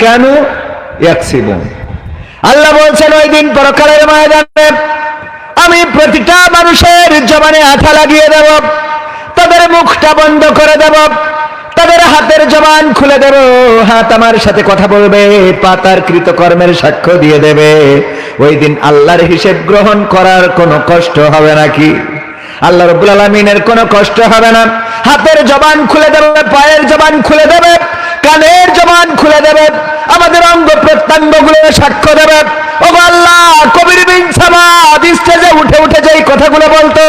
কানু ইয়াকসিবুন। আল্লাহ বলছেন ওই দিন পরকালের ময়দানে আমি প্রতিটা মানুষের জবানে আঠা লাগিয়ে দেব, তাদের মুখটা বন্ধ করে দেব, তাদের হাতের জবান খুলে দেব, হাত আমার সাথে কথা বলবে, পা তার কৃতকর্মের সাক্ষ্য দিয়ে দেবে। ওই দিন আল্লাহর হিসেব গ্রহণ করার কোনো কষ্ট হবে নাকি? আল্লাহ রাব্বুল আলামিনের কোনো কষ্ট হবে না। হাতের জবান খুলে দেবে, পায়ের জবান খুলে দেবে, কানের জবান খুলে দেবে, আমাদের অঙ্গ প্রত্যঙ্গগুলো সাক্ষ্য দেবে। ও আল্লাহ, কবির বিন সামাদ স্টেজে উঠে উঠে যেই কথাগুলো বলতো,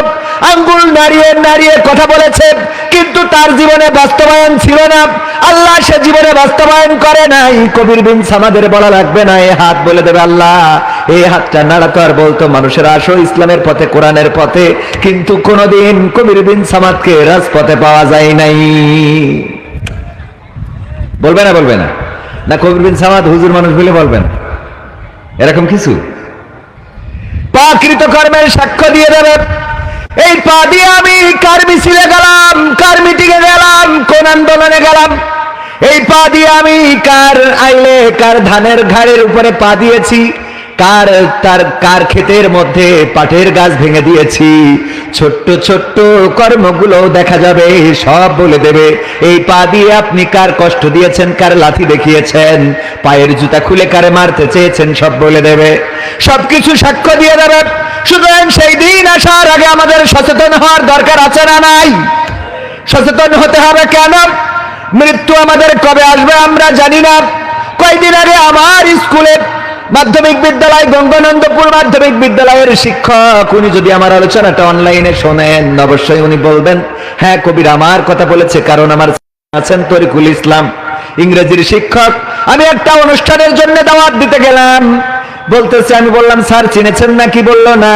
আঙ্গুল নাড়িয়ে নাড়িয়ে কথা বলেছে, কিন্তু তার জীবনে বাস্তবায়ন ছিল না। আল্লাহ সে জীবনে বাস্তবায়ন করে নাই। কবির বিন সামাদের বলা লাগবে না, এই হাত বলে দেবে আল্লাহ এই হাতটা নাড়াতো আর বলতো মানুষের আসো ইসলামের পথে, কোরআনের পথে, কিন্তু কোনদিন কবির বিন সামাদকে রাজপথে পাওয়া যায় নাই। বলবে না? বলবে না? না কবির বিন সামাদ হুজুর মানুষ বলে বলবেন এরকম কিছু? পা কৃতকর্মের সাক্ষ্য দিয়ে দেবে। এই পা দিয়ে আমি কার মিছিলে গেলাম, কার মিটিংয়ে গেলাম, কোন আন্দোলনে গেলাম, এই পা দিয়ে আমি কার আইলে, কার ধানের ঘাড়ের উপরে পা দিয়েছি, কার ক্ষেতের মধ্যে পাটের গাছ ভেঙে দিয়েছি, ছোট্ট ছোট্ট কর্মগুলো দেখা যাবে, সব বলে দেবে। এই পা দিয়ে আপনি কার কষ্ট দিয়েছেন, কার লাথি দেখিয়েছেন, পায়ের জুতা খুলে কারে মারতে চেয়েছেন, সব বলে দেবে, সবকিছু সাক্ষ্য দিয়ে দেবে। সুতরাং সেই দিন আসার আগে আমাদের সচেতন হওয়ার দরকার আছে না নাই? সচেতন হতে হবে। কেন? মৃত্যু আমাদের কবে আসবে আমরা জানি না। কয়েকদিন আগে আমার স্কুলে মাধ্যমিক বিদ্যালয়, গঙ্গানন্দপুর মাধ্যমিক বিদ্যালয়ের শিক্ষক, উনি যদি আমার আলোচনাটা অনলাইনে শোনেন অবশ্যই উনি বলবেন হ্যাঁ কবির আমার কথা বলেছে, কারণ আমার আছেন তরিকুল ইসলাম, ইংরেজির শিক্ষক। আমি একটা অনুষ্ঠানের জন্য দাওয়াত দিতে গেলাম, বলতেছে, আমি বললাম স্যার চিনেছেন নাকি? বললো না।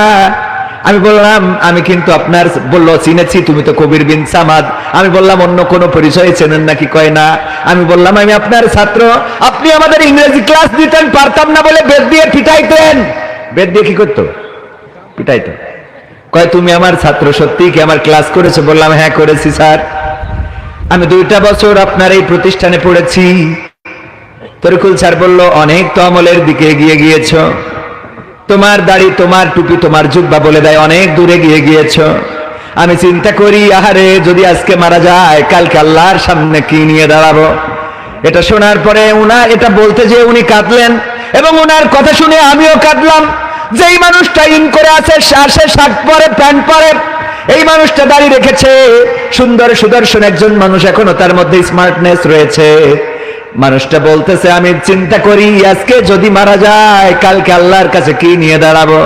আমি বললাম আমি কিন্তু আপনার, বললো চিনেছি, তুমি তো কবির বিন সামাদ। আমি বললাম অন্য কোনো পরিচয় চেনেন নাকি? কয় না। আমি বললাম আমি আপনার ছাত্র, আপনি আমাদের ইংরেজি ক্লাস দিতেন, পারতাম না বলে বেদ দিয়ে পিটাইতেন। বেদ দিয়ে কি করতো? পিটাইতো। কয় তুমি আমার ছাত্র, সত্যি কি আমার ক্লাস করেছো? বললাম হ্যাঁ করেছি স্যার, আমি 2টা বছর আপনার এই প্রতিষ্ঠানে পড়েছি। তরিকুল স্যার বলল অনেক তো আমলের দিকে এগিয়ে গিয়েছ, তোমার দাড়ি, তোমার টুপি, তোমার জুব্বা বলে দেয় অনেক দূরে গিয়ে গিয়েছ। আমি চিন্তা করি আহারে যদি আজকে মারা যায় কালকে আল্লাহর সামনে কি নিয়ে দাঁড়াবো। এটা শোনার পরে উনার এটা বলতে যে উনি কাঁদলেন, এবং উনার কথা শুনে আমিও কাঁদলাম। যেই মানুষটা ইন করে আছে, সে শার্ট পরে, প্যান্ট পরে, এই মানুষটা দাঁড়িয়ে রেখেছে, সুন্দর সুদর্শন একজন মানুষ, এখনো তার মধ্যে স্মার্টনেস রয়েছে। মানুষটা বলতেছে আমি চিন্তা করি আজকে যদি মারা যায় কালকে আল্লাহর কাছে কি নিয়ে দাঁড়াবো।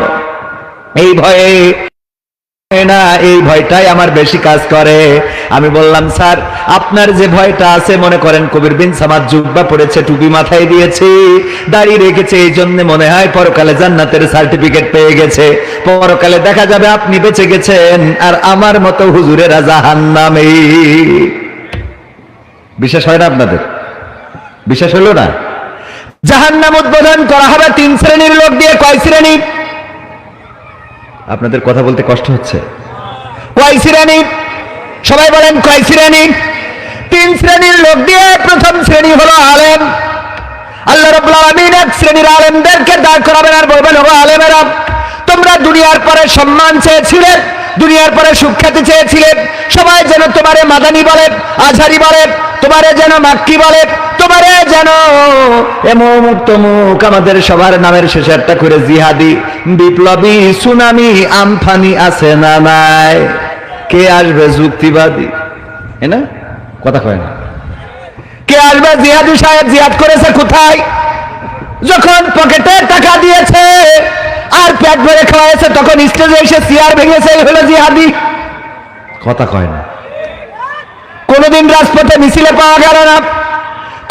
এই ভয়ে না, এই ভয়টাই আমার বেশি কাজ করে। আমি বললাম স্যার আপনার যে ভয়টা আছে, মনে করেন কবির বিন সামাদ জুব্বা পড়েছে, টুপি মাথায় দিয়েছে, দাঁড়িয়ে রেখেছে, এই জন্য মনে হয় পরকালে জান্নাতের সার্টিফিকেট পেয়ে গেছে, পরকালে দেখা যাবে আপনি বেঁচে গেছেন আর আমার মতো হুজুরেরা জাহান্নামে। বিশ্বাস হয় না আপনাদের? বিশ্বাস হলো না? জাহান্নাম উদ্বোধন করা হবে 3 শ্রেণীর লোক দিয়ে। কয় শ্রেণী? আপনাদের কথা বলতে কষ্ট হচ্ছে। কয় শ্রেণী? সবাই বলেন কয় শ্রেণী? 3 শ্রেণীর লোক দিয়ে। প্রথম শ্রেণী হলো আলেম। আল্লাহ রাব্বুল আলামিন 1 শ্রেণীর আলেমদেরকে দাঁড় করাবেন আর বলবেন ও আলেমেরা, তোমরা দুনিয়ার পরে সম্মান চেয়েছিলে, দুনিয়ার পরে সুখ্যাতি চেয়েছিলে, সবাই যেন তোমারে মাদানি বলে, আজহারি বলে, তোমারে যেন মাক্কি বলে, তোমারে যেন এমুক তমুক, আমাদের সবার নামের শেষে একটা করে জিহাদি, বিপ্লবী, সুনামি, আমফানি আছে না নাই? কে আসবে যুক্তিবাদী? না কথা কয় না। কে আসবে? জিহাদি সাহেব জিহাদ করেছে কোথায়? যখন পকেটে টাকা দিয়েছে আর পেট ভরে খাওয়াইছে, তখন স্টেজে এসে চেয়ার ভেঙেছে, এই হলো জিহাদি। কথা কয় না। কোনদিন রাজপথে মিছিলে পাওয়া গেল না,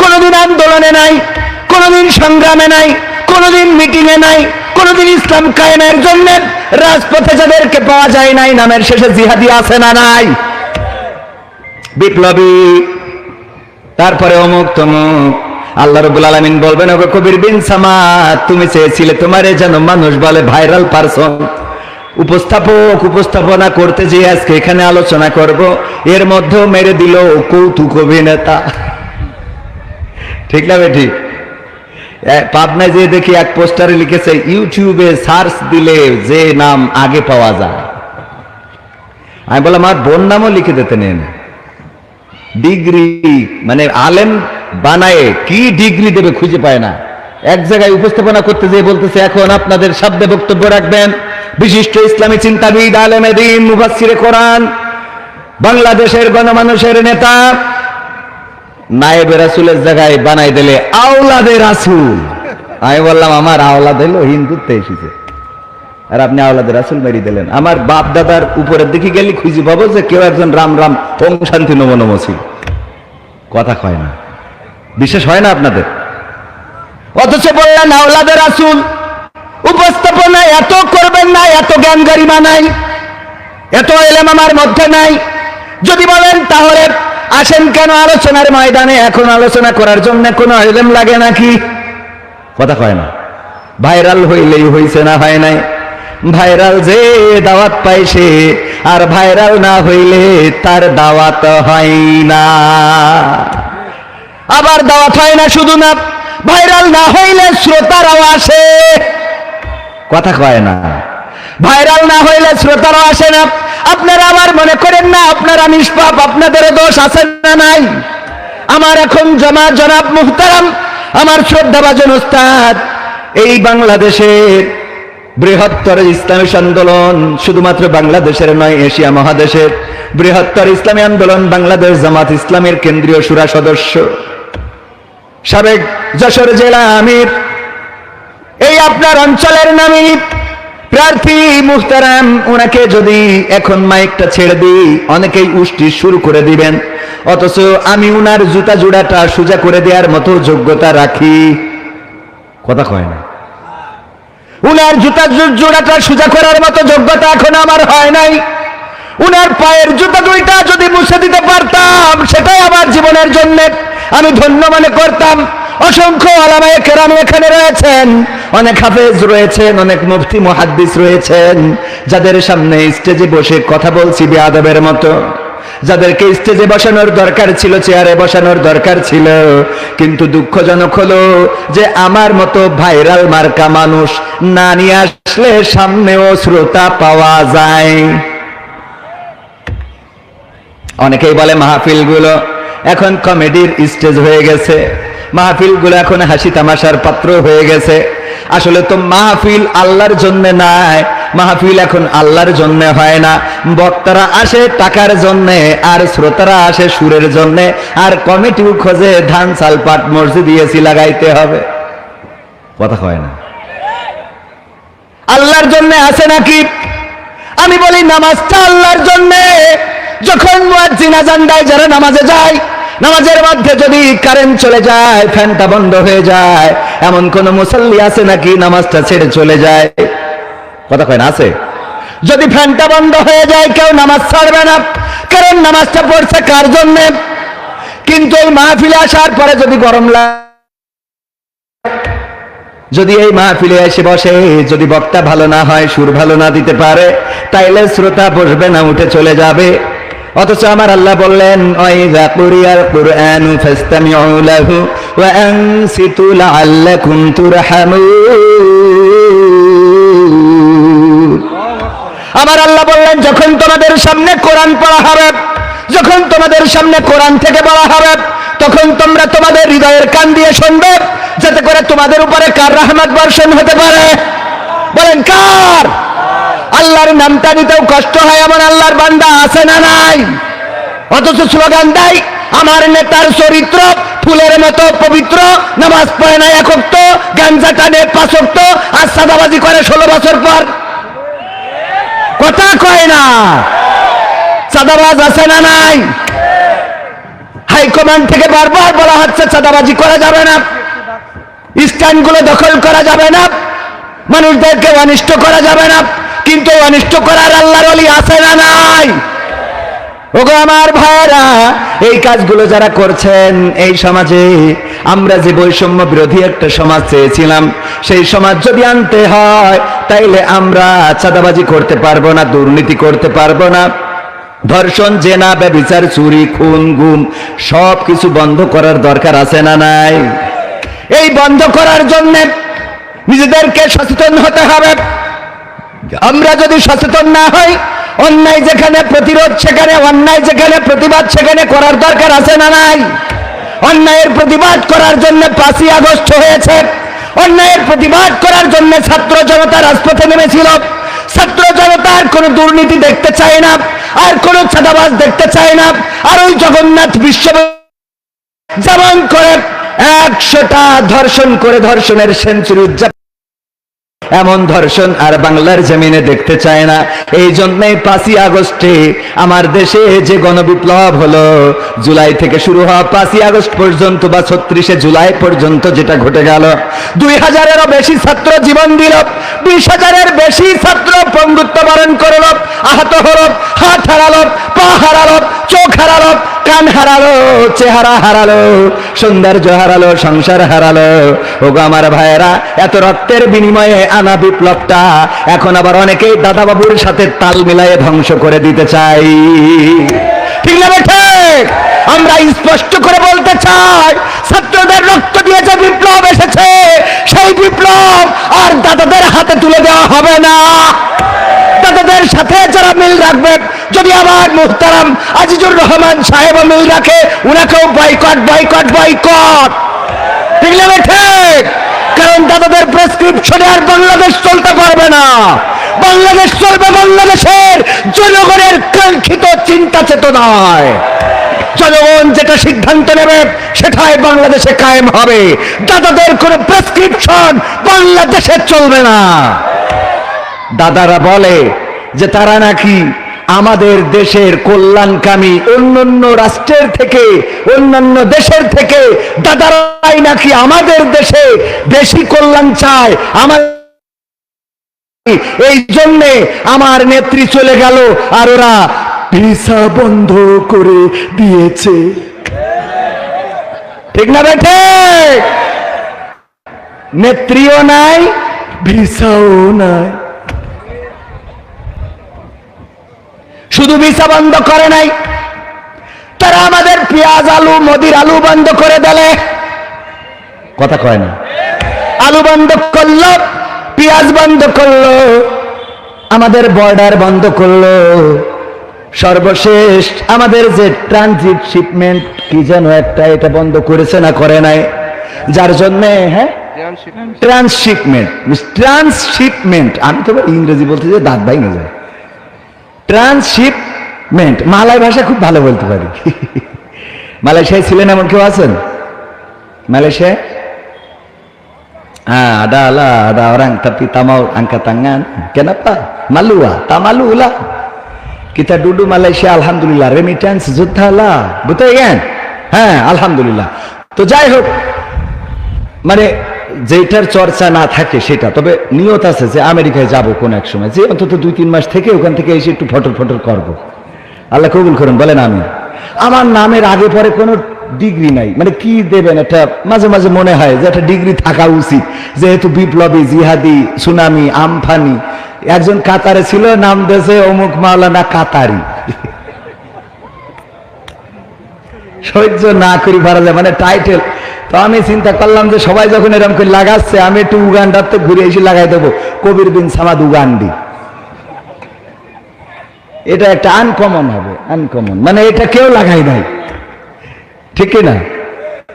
কোনদিন আন্দোলনে নাই, কোনদিন সংগ্রামে নাই, কোনদিন মিটিংয়ে নাই, কোনদিন ইসলাম কায়েমের জন্য রাজপথে যাদেরকে পাওয়া যায় নাই, নামের শেষে জিহাদি আছে না নাই? বিপ্লবী, তারপরে অমুক তমুক। আল্লাহ রাব্বুল আলামিন বলবেন ওগো কবির বিন সামাদ, তুমি চেয়েছিলে তোমারে যেন মানুষ বলে ভাইরাল পারসন, উপস্থাপনা করতে যে আজকে এখানে আলোচনা করব, এর মধ্যেও মেরে দিল কৌতুক অভিনেতা। ঠিক না? ঠিক পাবনায় যে দেখি এক পোস্টারে লিখেছে ইউটিউবে সার্চ দিলে যে নাম আগে পাওয়া যায়। আমি বললাম আমার বোন নামও লিখে দিতে নেন। ডিগ্রি মানে আলেম বানায় কি ডিগ্রি দেবে খুঁজে পায় না। এক জায়গায় উপস্থাপনা করতে যেয়ে বলতেছে এখন আপনাদের শব্দে বক্তব্য রাখবেন বিশিষ্ট ইসলামী চিন্তাবিদ আলেমে দ্বীন মুফাসসিরে কোরআন বাংলাদেশের গণমানুষের নেতা নায়েবে রাসূলের জায়গায় বানাই দিলে আওলাদে রাসূল। আমি বললাম আমার আওলাদ হলো হিন্দুত্বে এসেছে আর আপনি আওলাদে রাসূল মেরি দিলেন। আমার বাপ দাদার উপরের দিকে গেলে খুঁজে পাবো যে কেউ একজন রাম রাম ওম শান্তি নমো নমঃ ছিল। কথা কয় না, বিশেষ হয় না আপনাদের। অথচ বললেন আওলাদে রাসূল। উপস্থাপনা এত করবেন না, এত জ্ঞান গরিমা নাই, এত ইলম আমার মধ্যে নাই। যদি বলেন তাহলে আসেন কেন আলোচনার ময়দানে, এখন আলোচনা করার জন্য কোনো ইলম লাগে নাকি? কথা কয় না। ভাইরাল হইলেই হইছে না হয় নাই। ভাইরাল যে দাওয়াত পাইছে আর ভাইরাল না হইলে তার দাওয়াত হয় না। আবার দাওয়াত হয় না শুধু না, ভাইরাল না হইলে শ্রোতারাও আসে। কথা কয় না। ভাইরাল না হইলে শ্রোতারাও আসে না। আপনারা আবার মনে করেন না আপনারা নিষ্পাপ, আপনাদের দোষ আছে না নাই? আমার এখন জনাব মুহতারাম, আমার শ্রদ্ধাভাজন ওস্তাদ, এই বাংলাদেশের বৃহত্তর ইসলামী আন্দোলন, শুধুমাত্র বাংলাদেশের নয় এশিয়া মহাদেশের বৃহত্তর ইসলামী আন্দোলন বাংলাদেশ জামাত ইসলামের কেন্দ্রীয় শুরা সদস্য, সাবেক যশোর জেলা আমির, এই আপনার অঞ্চলের নামী প্রার্থী মুহতারাম, ওনাকে যদি এখন মাইকটা ছেড়ে দিই অনেকেই উষ্টি শুরু করে দিবেন, অথচ আমি উনার জুতা জোড়াটা সোজা করে দেওয়ার মতো যোগ্যতা রাখি। কথা কয় না। উনার জুতা জোড়াটা সোজা করার মতো যোগ্যতা এখন আমার হয় নাই। উনার পায়ের জুতা দুইটা যদি মুছে দিতে পারতাম সেটাই আমার জীবনের জন্য আমি ধন্য মনে করতাম। অসংখ্য ওলামায়ে কেরাম এখানে রয়েছেন, অনেক হাফেজ রয়েছেন, অনেক মুফতি মুহাদ্দিস রয়েছেন, যাদের সামনে স্টেজে বসে কথা বলছি বেয়াদবের মতো, যাদেরকে স্টেজে বসানোর দরকার ছিল, চেয়ারে বসানোর দরকার ছিল, কিন্তু দুঃখজনক হলো যে আমার মতো ভাইরাল মার্কা মানুষ না নিয়ে আসলে সামনেও শ্রোতা পাওয়া যায়। অনেকেই বলে মাহফিলগুলো এখন কমেডির স্টেজ হয়ে গেছে, মাহফিলগুলো এখন হাসি তামাশার পাত্র হয়ে গেছে। আসলে তো মাহফিল আল্লাহর জন্য নাই, মাহফিল এখন আল্লাহর জন্য হয় না। বক্তারা আসে টাকার জন্য আর শ্রোতারা আসে সুরের জন্য, আর কমিটিও খোঁজে ধান চাল পাট মসজিদ দিয়েছি লাগাইতে হবে। কথা হয় না। আল্লাহর জন্য আছে নাকি? আমি বলি নামাজটা আল্লাহর জন্য। যখন মুয়াজ্জিন আযান দেয়, যারা নামাজে যায়, নামাজের মধ্যে যদি কারেন্ট চলে যায়, ফ্যানটা বন্ধ হয়ে যায়, এমন কোন মুসাল্লি আছে নাকি নামাজটা ছেড়ে চলে যায়? কথা কয় না, আছে? যদি ফ্যানটা বন্ধ হয়ে যায় কেউ নামাজ ছাড়বে না, কারণ নামাজটা পড়ছে কার জন্য? কিন্তু এই মাহফিলে আসার পরে যদি গরম লাগে, যদি এই মাহফিলে এসে বসে, যদি বক্তা ভালো না হয়, সুর ভালো না দিতে পারে, তাইলে শ্রোতা বসবে না, উঠে চলে যাবে। অথচ আমার আল্লাহ বললেন ওয়াইযা কুরিয়াল কুরআনু ফাসতামিউ লাহু ওয়া আনসিতু লাআল্লাকুম তুরহামুন। আমার আল্লাহ বললেন যখন তোমাদের সামনে কোরআন পড়া হবে, যখন তোমাদের সামনে কোরআন থেকে বলা হবে, তখন তোমরা তোমাদের হৃদয়ের কান দিয়ে শুনবে, যাতে করে তোমাদের উপরে কার রহমত বর্ষণ হতে পারে? বলেন কার? আল্লাহর নামটা নিতেও কষ্ট হয় এমন আল্লাহর বান্দা আছে না নাই? অথচ স্লোগান দেয় আমার নেতার চরিত্র ফুলের মতো পবিত্র, নামাজ পড়ে না এক ওয়াক্ত, গাঞ্জা টানে 5 ওয়াক্ত, আর সাদাবাজি করে 16 বছর পর। কথা কয় না। সাদাবাজ আছে না নাই? হাইকমান্ড থেকে বারবার বলা হচ্ছে চাঁদাবাজি করা যাবে না, স্ট্যান্ডগুলো দখল করা যাবে না, মানুষদেরকে অনিষ্ট করা যাবে না, কিন্তু অনিষ্ট করার আল্লাহর ওলি আছে না নাই? ওগো আমার ভাইরা, এই কাজগুলো যারা করছেন, এই সমাজে আমরা যে বৈষম্য বিরোধী একটা সমাজ চেয়েছিলাম, সেই সমাজ যদি আনতে হয় তাইলে আমরা চাঁদাবাজি করতে পারবো না, দুর্নীতি করতে পারবো না, ধর্ষণ, জেনা, ব্যভিচার, চুরি, খুন, গুম সব কিছু বন্ধ করার দরকার আছে না নাই? এই বন্ধ করার জন্য নিজেদেরকে সচেতন হতে হবে। আমরা যদি সচেতন না হই, অন্যায় যেখানে প্রতিরোধ সেখানে, অন্যায় যেখানে প্রতিবাদ সেখানে করার দরকার আছে না নাই? অন্যায়ের প্রতিবাদ করার জন্য 5ই আগস্ট হয়েছে। অন্যায়ের প্রতিবাদ করার জন্য ছাত্র জনতা রাজপথে নেমেছিল। ছাত্র জনতার কোনো দুর্নীতি দেখতে চায় না, আর কোনো চাঁদাবাজ দেখতে চায় না। আর ওই জগন্নাথ বিশ্ব যেমন করে 100টা ধর্ষণ করে ধর্ষণের সেঞ্চুরি উদযাপন, এমন ধর্ষণ আর বাংলার জমিনে দেখতে চায় না। এই জন্যই 5ই আগস্টে আমার দেশে যে গণবিপ্লব হলো, জুলাই থেকে শুরু হওয়া 5ই আগস্ট পর্যন্ত বা 36শে জুলাই পর্যন্ত যেটা ঘটে গেল, 2000-এরও বেশি ছাত্র জীবন দিল, 20,000-এর বেশি ছাত্র পঙ্গুত্ব বরণ করল, আহত হলো, হাত হারালো, পা হারালো, চোখ হারালো, কান হারালো, চেহারা হারালো, সৌন্দর্য হারালো, সংসার হারালো। ওগো আমার ভাইয়েরা, এত রক্তের বিনিময়ে আনা বিপ্লবটা এখন আবার অনেকেই দাদাবাবুর সাথে তাল মিলায়ে ধ্বংস করে দিতে চাই। ঠিক না ঠিক? আমরা স্পষ্ট করে বলতে চাই, ছাত্রদের রক্ত দিয়ে যে বিপ্লব এসেছে, সেই বিপ্লব আর দাদাদের হাতে তুলে দেওয়া হবে না। দাদাদের সাথে যারা মিল রাখবে, যদি আবার মুহতারাম আজিজুর রহমান সাহেব মিল রাখে, উনাকেও বয়কট বয়কট বয়কট। ঠিক না ঠিক? কারণ দাদাদের প্রেসক্রিপশনে আর বাংলাদেশ চলতে পারবে না। বাংলাদেশ চলবে বাংলাদেশের জনগণের কাঙ্ক্ষিত চিন্তা চেতনায়। জনগণ যেটা সিদ্ধান্ত নেবে সেটাই বাংলাদেশে কায়েম হবে। দাদাদের কোনো প্রেসক্রিপশন বাংলাদেশে চলবে না। দাদারা বলে যে তারা নাকি আমাদের দেশের কল্যাণকামী, অন্যান্য রাষ্ট্রের থেকে, অন্যান্য দেশের থেকে দাদারাই নাকি আমাদের দেশে বেশি কল্যাণ চায়। আমার এই জন্যে আমার নেত্রী চলে গেল আর ওরা ভিসা বন্ধ করে দিয়েছে। ঠিক না বেঠে? নেত্রীও নাই, ভিসাও নাই। শুধু ভিসা বন্ধ করে নাই, তারা আমাদের পেঁয়াজ আলু, মোদির আলু বন্ধ করে দিলে। কথা কয় না? আলু বন্ধ করলো, পেঁয়াজ বন্ধ করলো, আমাদের বর্ডার বন্ধ করলো। সর্বশেষ আমাদের যে ট্রানজিট শিপমেন্ট কি যেন একটা, এটা বন্ধ করেছে না করে নাই? যার জন্যে ট্রান্সশিপমেন্ট, আমি তো ইংরেজি বলতে যে দাঁত ভাঙে যায়। ট্রান্সশিপমেন্ট মালয় ভাষা খুব ভালো বলতে পারি। মালয়েশিয়ায় ছিলেন এমন কেউ আছেন? মালয়েশিয়ায় ada orang tapi tak mau angkat tangan. Kenapa? Malu ah, tak malu lah. Kita duduk Malaysia, alhamdulillah, remittance juta lah, betul kan? হ্যাঁ আলহামদুলিল্লাহ। তো যাই হোক, মানে যেটার চর্চা না থাকে সেটা, তবে নিয়ত আছে যে আমেরিকায় যাব কোন এক সময়, যে অন্তত 2-3 মাস থেকে ওখান থেকে এসে একটু ফটর ফটর করবো। আল্লাহ কবুল করুন, বলেন আমি। আমার নামের আগে পরে কোনো ডিগ্রি নাই, মানে কি দেবেন, একটা মাঝে মাঝে মনে হয় যে একটা ডিগ্রি থাকা উচিত, যেহেতু বিপ্লবী, জিহাদি, সুনামি, আমফানি। একজন কাতারে ছিল, নাম দিয়েছে অমুক মাওলানা কাতারি। সহ্য না করি পারা যায়, মানে টাইটেল। তো আমি চিন্তা করলাম যে সবাই যখন এরকম করে লাগাচ্ছে, আমি একটু উগান্ডাতে ঘুরে এসে লাগাই দেবো কবির বিন সামাদ উগান্ডি। এটা একটা আনকমন হবে, আনকমন, মানে এটা কেউ লাগাই নাই, ঠিক না?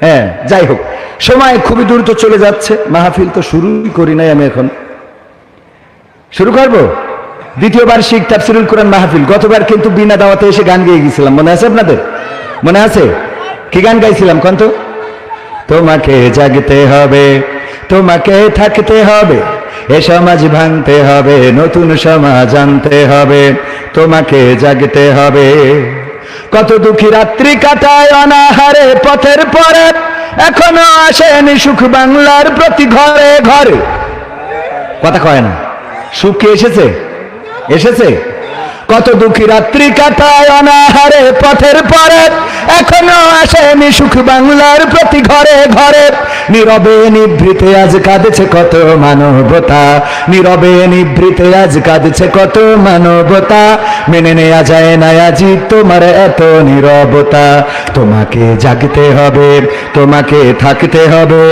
হ্যাঁ, যাই হোক, সময় খুবই দ্রুত চলে যাচ্ছে। মাহফিল তো শুরুই করি নাই, আমি এখন শুরু করবো। দ্বিতীয় বার্ষিক তাফসীরুল কোরআন মাহফিল। গতবার কিন্তু বিনা দাওয়াতে এসে গান গেয়ে গেছিলাম, মনে আছে আপনাদের? মনে আছে? কি গান গাইছিলাম কোন তো? তোমাকে জাগতে হবে, তোমাকে থাকতে হবে, এ সমাজ ভাঙতে হবে, নতুন সমাজ আনতে হবে, তোমাকে জাগতে হবে। কত দুঃখী রাত্রি কাটায় অনাহারে পথের পরে, এখনো আসেনি সুখ বাংলার প্রতি ঘরে ঘরে। কথা কয় না? সুখ কি এসেছে? এসেছে। কত দুঃখী রাত্রি কাটায় অনাহারে পথের পরে, এখনো আসেনি সুখ বাংলার প্রতি ঘরে ঘরে। নীরবে নিভৃতে আজ কাঁদছে কত মানবতা, নীরবে নিভৃতে আজ কাঁদছে কত মানবতা। মেনে নেওয়া যায় না আজি তোমার এত নীরবতা। তোমাকে জাগতে হবে, তোমাকে থাকতে হবে,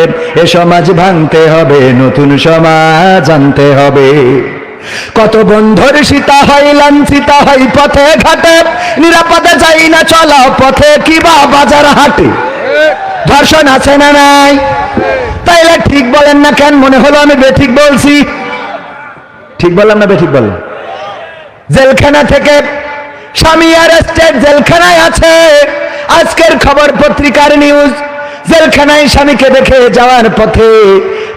এ সমাজ ভাঙতে হবে, নতুন সমাজ আনতে হবে। কত বন্ধুর সীতা হয় লাঞ্ছিতা হয় পথে ঘাটে, নিরাপদে যাই না চলা পথে কিবা বাজার হাটে। ধর্ষণ আছে না নাই? তাইলে ঠিক বলেন না কেন? মনে হলো আমি বেঠিক বলছি। ঠিক বললাম না বেঠিক বললাম? জেলখানা থেকে স্বামী অ্যারেস্টেড, জেলখানায় আছে। আজকের খবর পত্রিকার নিউজ, জেলখানায় স্বামীকে দেখে যাওয়ার পথে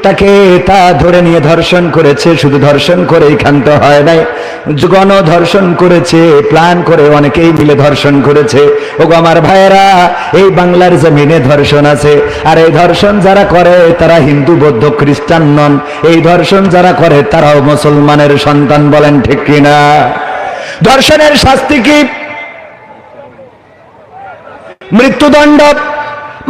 তাকে তা ধরে নিয়ে ধর্ষণ করেছে। শুধু ধর্ষণ করেই ক্ষান্ত হয় নাই, গণ ধর্ষণ করেছে, প্ল্যান করে অনেকেই মিলে ধর্ষণ করেছে। ওগো আমার ভাইয়েরা, এই বাংলার জমিনে ধর্ষণ আছে। আর এই ধর্ষণ যারা করে তারা হিন্দু বৌদ্ধ খ্রিস্টান নন, এই ধর্ষণ যারা করে তারাও মুসলমানের সন্তান। বলেন ঠিক কিনা? ধর্ষণের শাস্তি কি? মৃত্যুদণ্ড।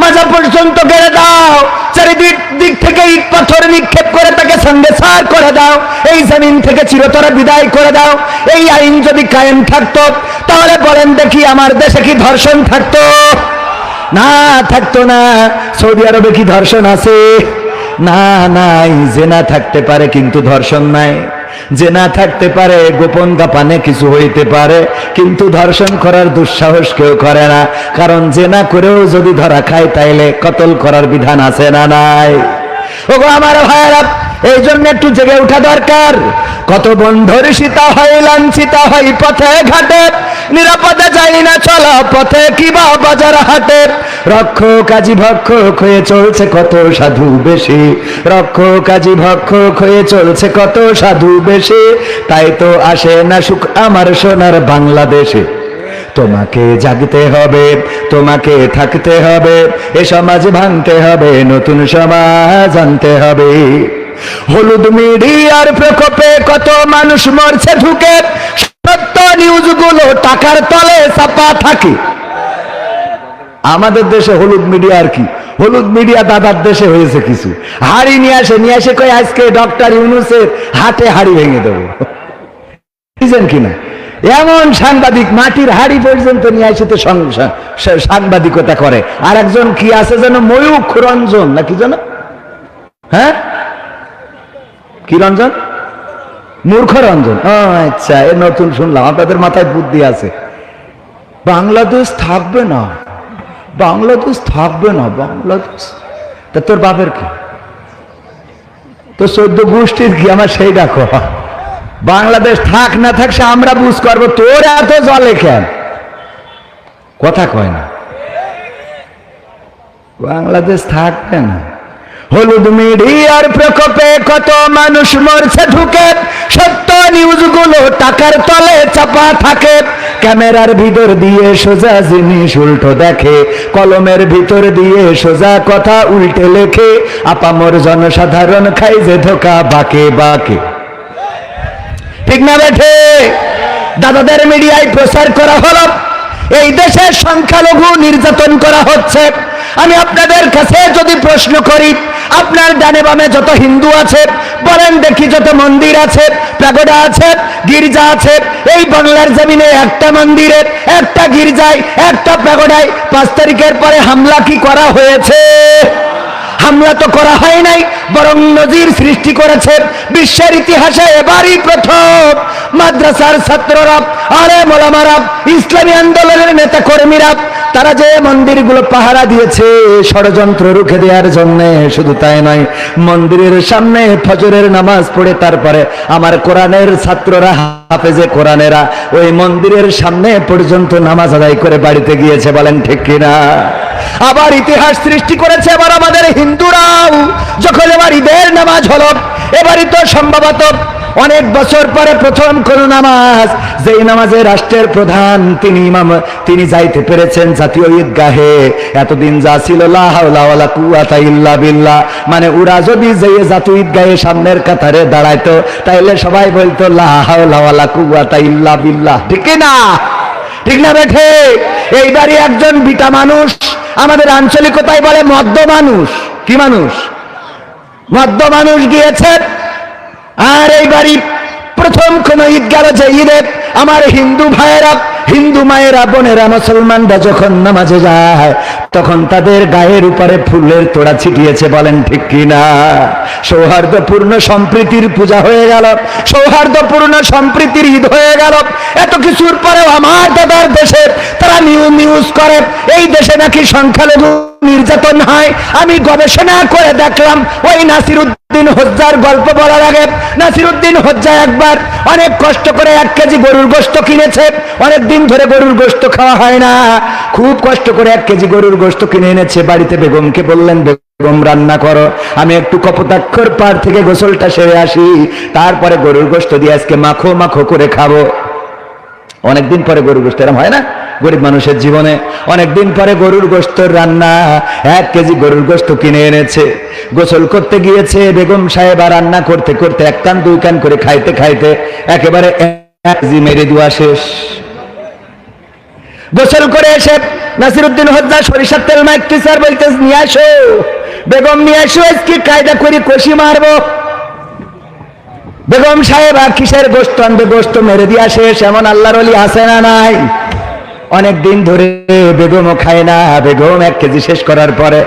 মাজা পর্যন্ত গেড়ে দাও, চারিদিক দিক থেকে ইট পাথর নিক্ষেপ করে তাকে সঙ্গে সার করে দাও, এই জমিন থেকে চিরতরে বিদায় করে দাও। এই আইন যদি কায়েম থাকতো তাহলে বলেন দেখি আমার দেশে কি ধর্ষণ থাকতো? না, থাকতো না। সৌদি আরবে কি ধর্ষণ আছে? না, নাই। জেনা থাকতে পারে কিন্তু ধর্ষণ নাই। জেনা থাকতে পারে, গোপন গাপানে কিছু হইতে পারে, কিন্তু ধর্ষণ করার দুঃসাহস কেউ করে না। কারণ জেনা করেও যদি ধরা খায় তাইলে কতল করার বিধান আছে না নাই? ওগো আমার ভাইয়েরা, এই জন্য একটু জেগে ওঠা দরকার। কত বন্ধুর সীতা হয় লাঞ্ছিতা হয় পথে ঘাটে, নিরাপদে যাই না চলা পথে কিবা বাজার হাটে। রক্ষক আজি ভক্ষক হয়ে চলছে কত সাধু বেশি, রক্ষক আজি ভক্ষক হয়ে চলছে কত সাধু বেশি। তাই তো আসে না সুখ আমার সোনার বাংলাদেশে। তোমাকে জাগতে হবে, তোমাকে থাকতে হবে, এ সমাজ ভাঙতে হবে, নতুন সমাজ আনতে হবে। হলুদ মিডিয়ার প্রকোপে কত মানুষ মরছে ঢুকে, সত্য নিউজগুলো টাকার তলে চাপা থাকে। আমাদের দেশে হলুদ মিডিয়া আর কি, হলুদ মিডিয়া দাদার দেশে হয়েছে কিছু। হাড়ি নিয়ে আসে কই আজকে ডক্টর ইউনূসের হাটে হাড়ি ভেঙে দেবো, বুঝছেন কিনা? এমন সাংবাদিক মাটির হাড়ি পর্যন্ত নিয়ে আসে তো সাংবাদিকতা করে। আর একজন কি আছে যেন, ময়ূখ রঞ্জন না কি যেন, হ্যাঁ কি রঞ্জন, মূর্খ রঞ্জন। আচ্ছা, এ নতুন শুনলাম। আপনাদের মাথায় বুদ্ধি আছে। বাংলাদেশ থাকবে না, বাংলাদেশ থাকবে না, বাংলাদেশ। তা তোর বাপের কি, তোর 14 গোষ্ঠীর কি? আমার সেই দেখো, বাংলাদেশ থাক না থাক সে আমরা বুঝ করবো, তোর এত জলে কেন? কথা কয় না। বাংলাদেশ থাকবে না। হলুদ মিডিয়ার প্রকোপে কত মানুষ মরছে ঢুকে, সত্য নিউজগুলো টাকার তলে চাপা থাকে। ক্যামেরার ভিতর দিয়ে সোজা জিনিস উল্টো দেখে, কলমের ভিতর দিয়ে সোজা কথা উল্টে লেখে। আপামর জনসাধারণ খাই যে ধোকা বাকে বাকে। ঠিক না বেঠে? দাদাদের মিডিয়ায় প্রচার করা হলো এই দেশের সংখ্যালঘু নির্যাতন করা হচ্ছে। আমি আপনাদের কাছে যদি প্রশ্ন করি, আপনার ডানে বামে যত হিন্দু আছে বলেন দেখি, যত মন্দির আছে, প্যাগোডা আছে, গির্জা আছে, এই বাংলার জমিনে একটা মন্দিরে, একটা গির্জায়, একটা প্যাগোডায় 5 তারিখের পরে হামলা কি করা হয়েছে? হামলা তো করা হয় নাই, বরং নজির সৃষ্টি করেছে। বিশ্বের ইতিহাসে এবারই প্রথম মাদ্রাসার ছাত্ররা, আলেম ওলামারা, ইসলামী আন্দোলনের নেতা কর্মীরা তারা যে মন্দিরগুলো পাহারা দিয়েছে ষড়যন্ত্র রুখে দেওয়ার জন্য। শুধু তাই নয়, মন্দিরের সামনে ফজরের নামাজ পড়ে তারপরে আমার কোরআনের ছাত্ররা, হাফেজে কোরআনেরা ওই মন্দিরের সামনে পর্যন্ত নামাজ আদায় করে বাড়িতে গিয়েছে। বলেন ঠিক কিনা? আবার ইতিহাস সৃষ্টি করেছে এবার আমাদের হিন্দুরাও। যখন এবার ঈদের নামাজ হলো, এবারই তো সম্ভবত অনেক বছর পরে প্রথম কোন নামাজ, যেই নামাজে রাষ্ট্রের প্রধান তিনি যাইতে পেরেছেন জাতীয় ঈদগাহে। এতদিন যা ছিল লা হাওলা ওয়ালা কুওয়াতা ইল্লা বিল্লাহ, মানে ওরা যদি যেয়ে জাতীয় ঈদগাহে সামনের কাতারে দাঁড়াইতো তাইলে সবাই বলতো লা হাওলা ওয়ালা কুওয়াতা ইল্লা বিল্লাহ। ঠিক না? ঠিক না বেঠে? এইবারই একজন বিটা মানুষ, আমাদের আঞ্চলিকতায় বলে মদ্য মানুষ, কি মানুষ? মদ্য মানুষ গিয়েছে। আর এইবারই প্রথম কোন ঈদ গেল যে ঈদে আমার হিন্দু ভাইয়েরা, হিন্দু মায়েরা, বোনেরা, মুসলমানরা যখন নামাজে যায় তখন তাদের গায়ের উপরে ফুলের তোড়া ছিটিয়েছে। বলেন ঠিক কিনা? সৌহার্দ্যপূর্ণ সম্প্রীতির পূজা হয়ে গেল, সৌহার্দ্যপূর্ণ সম্প্রীতির ঈদ হয়ে গেল। এত কিছুর পরেও আমার দাদার দেশে তারা নিউজ করে এই দেশে নাকি সংখ্যালঘু নির্যাতন হয়। আমি গবেষণা করে দেখলাম, ওই নাসিরউদ্দিন হোজ্জার গল্প বলার আগে নাসিরউদ্দিন হোজ্জা একবার অনেক কষ্ট করে 1 কেজি গরুর গোশত কিনেছে। অনেক দিন ধরে গরুর গোশত খাওয়া হয় না, খুব কষ্ট করে 1 কেজি গরুর গোশত কিনে এনেছে। বাড়িতে বেগমকে বললেন, বেগম রান্না করো, আমি একটু কপোতাক্ষর পাড় থেকে গোসলটা সেরে আসি, তারপরে গরুর গোশত দিয়ে আজকে মাখো মাখো করে খাবো। অনেকদিন পরে গরুর গোশত, এরকম হয় না গরিব মানুষের জীবনে? অনেকদিন পরে গরুর গোশত রান্না, 1 কেজি গরুর গোশত কিনে এনেছে। গোসল করতে গিয়েছে বেগম সাহেবা, রান্না করতে করতে 1 কান 2 কান করে খাইতে খাইতে একেবারে 1 কেজি মেরে দেওয়া শেষ। গোসল করে এসে নাসিরউদ্দিন হোজ্জা সরিষার তেল মাখতেছে আর বলতেছে, নিয়ে আসো বেগম, নিয়ে আসো, আজকে কায়দা করে কষি মারবো। বেগম সাহেবা কিসের গোশত আনবে? গোশত মেরে দিয়া শেষ। এমন আল্লাহর ওলি আছে না নাই? অনেক দিন ধরে বেগমও খায় না। বেগম 1 কেজি শেষ করার পরে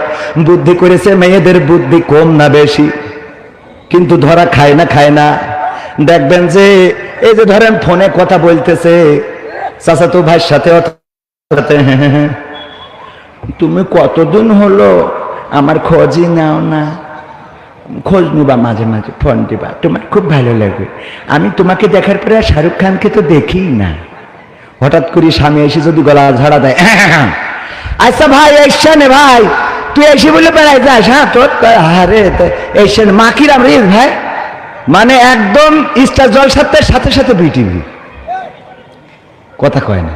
বুদ্ধি করেছে, মেয়েদের বুদ্ধি কম না বেশি, কিন্তু ধরা খায় না। দেখবেন যে এই যে ধরেন ফোনে কথা বলতেছে চাচাতো ভাইয়ের সাথে, তুমি কতদিন হলো আমার খোঁজই নাও না? খোঁজ নিবা মাঝে মাঝে, ফোন দিবা, তোমার খুব ভালো লাগবে। আমি তোমাকে দেখার পরে শাহরুখ খানকে তো দেখি না। হঠাৎ করে স্বামী এসে যদি গলা ঝাড়া দেয়, আচ্ছা ভাই এসছেন, ভাই তুই এসে বলে বেড়াই যাস? হ্যাঁ তোর, আরে এসছেন মাকিরাম রে ভাই, মানে একদম স্টার জলসার সাথে সাথে বিটিভি, কথা কয় না,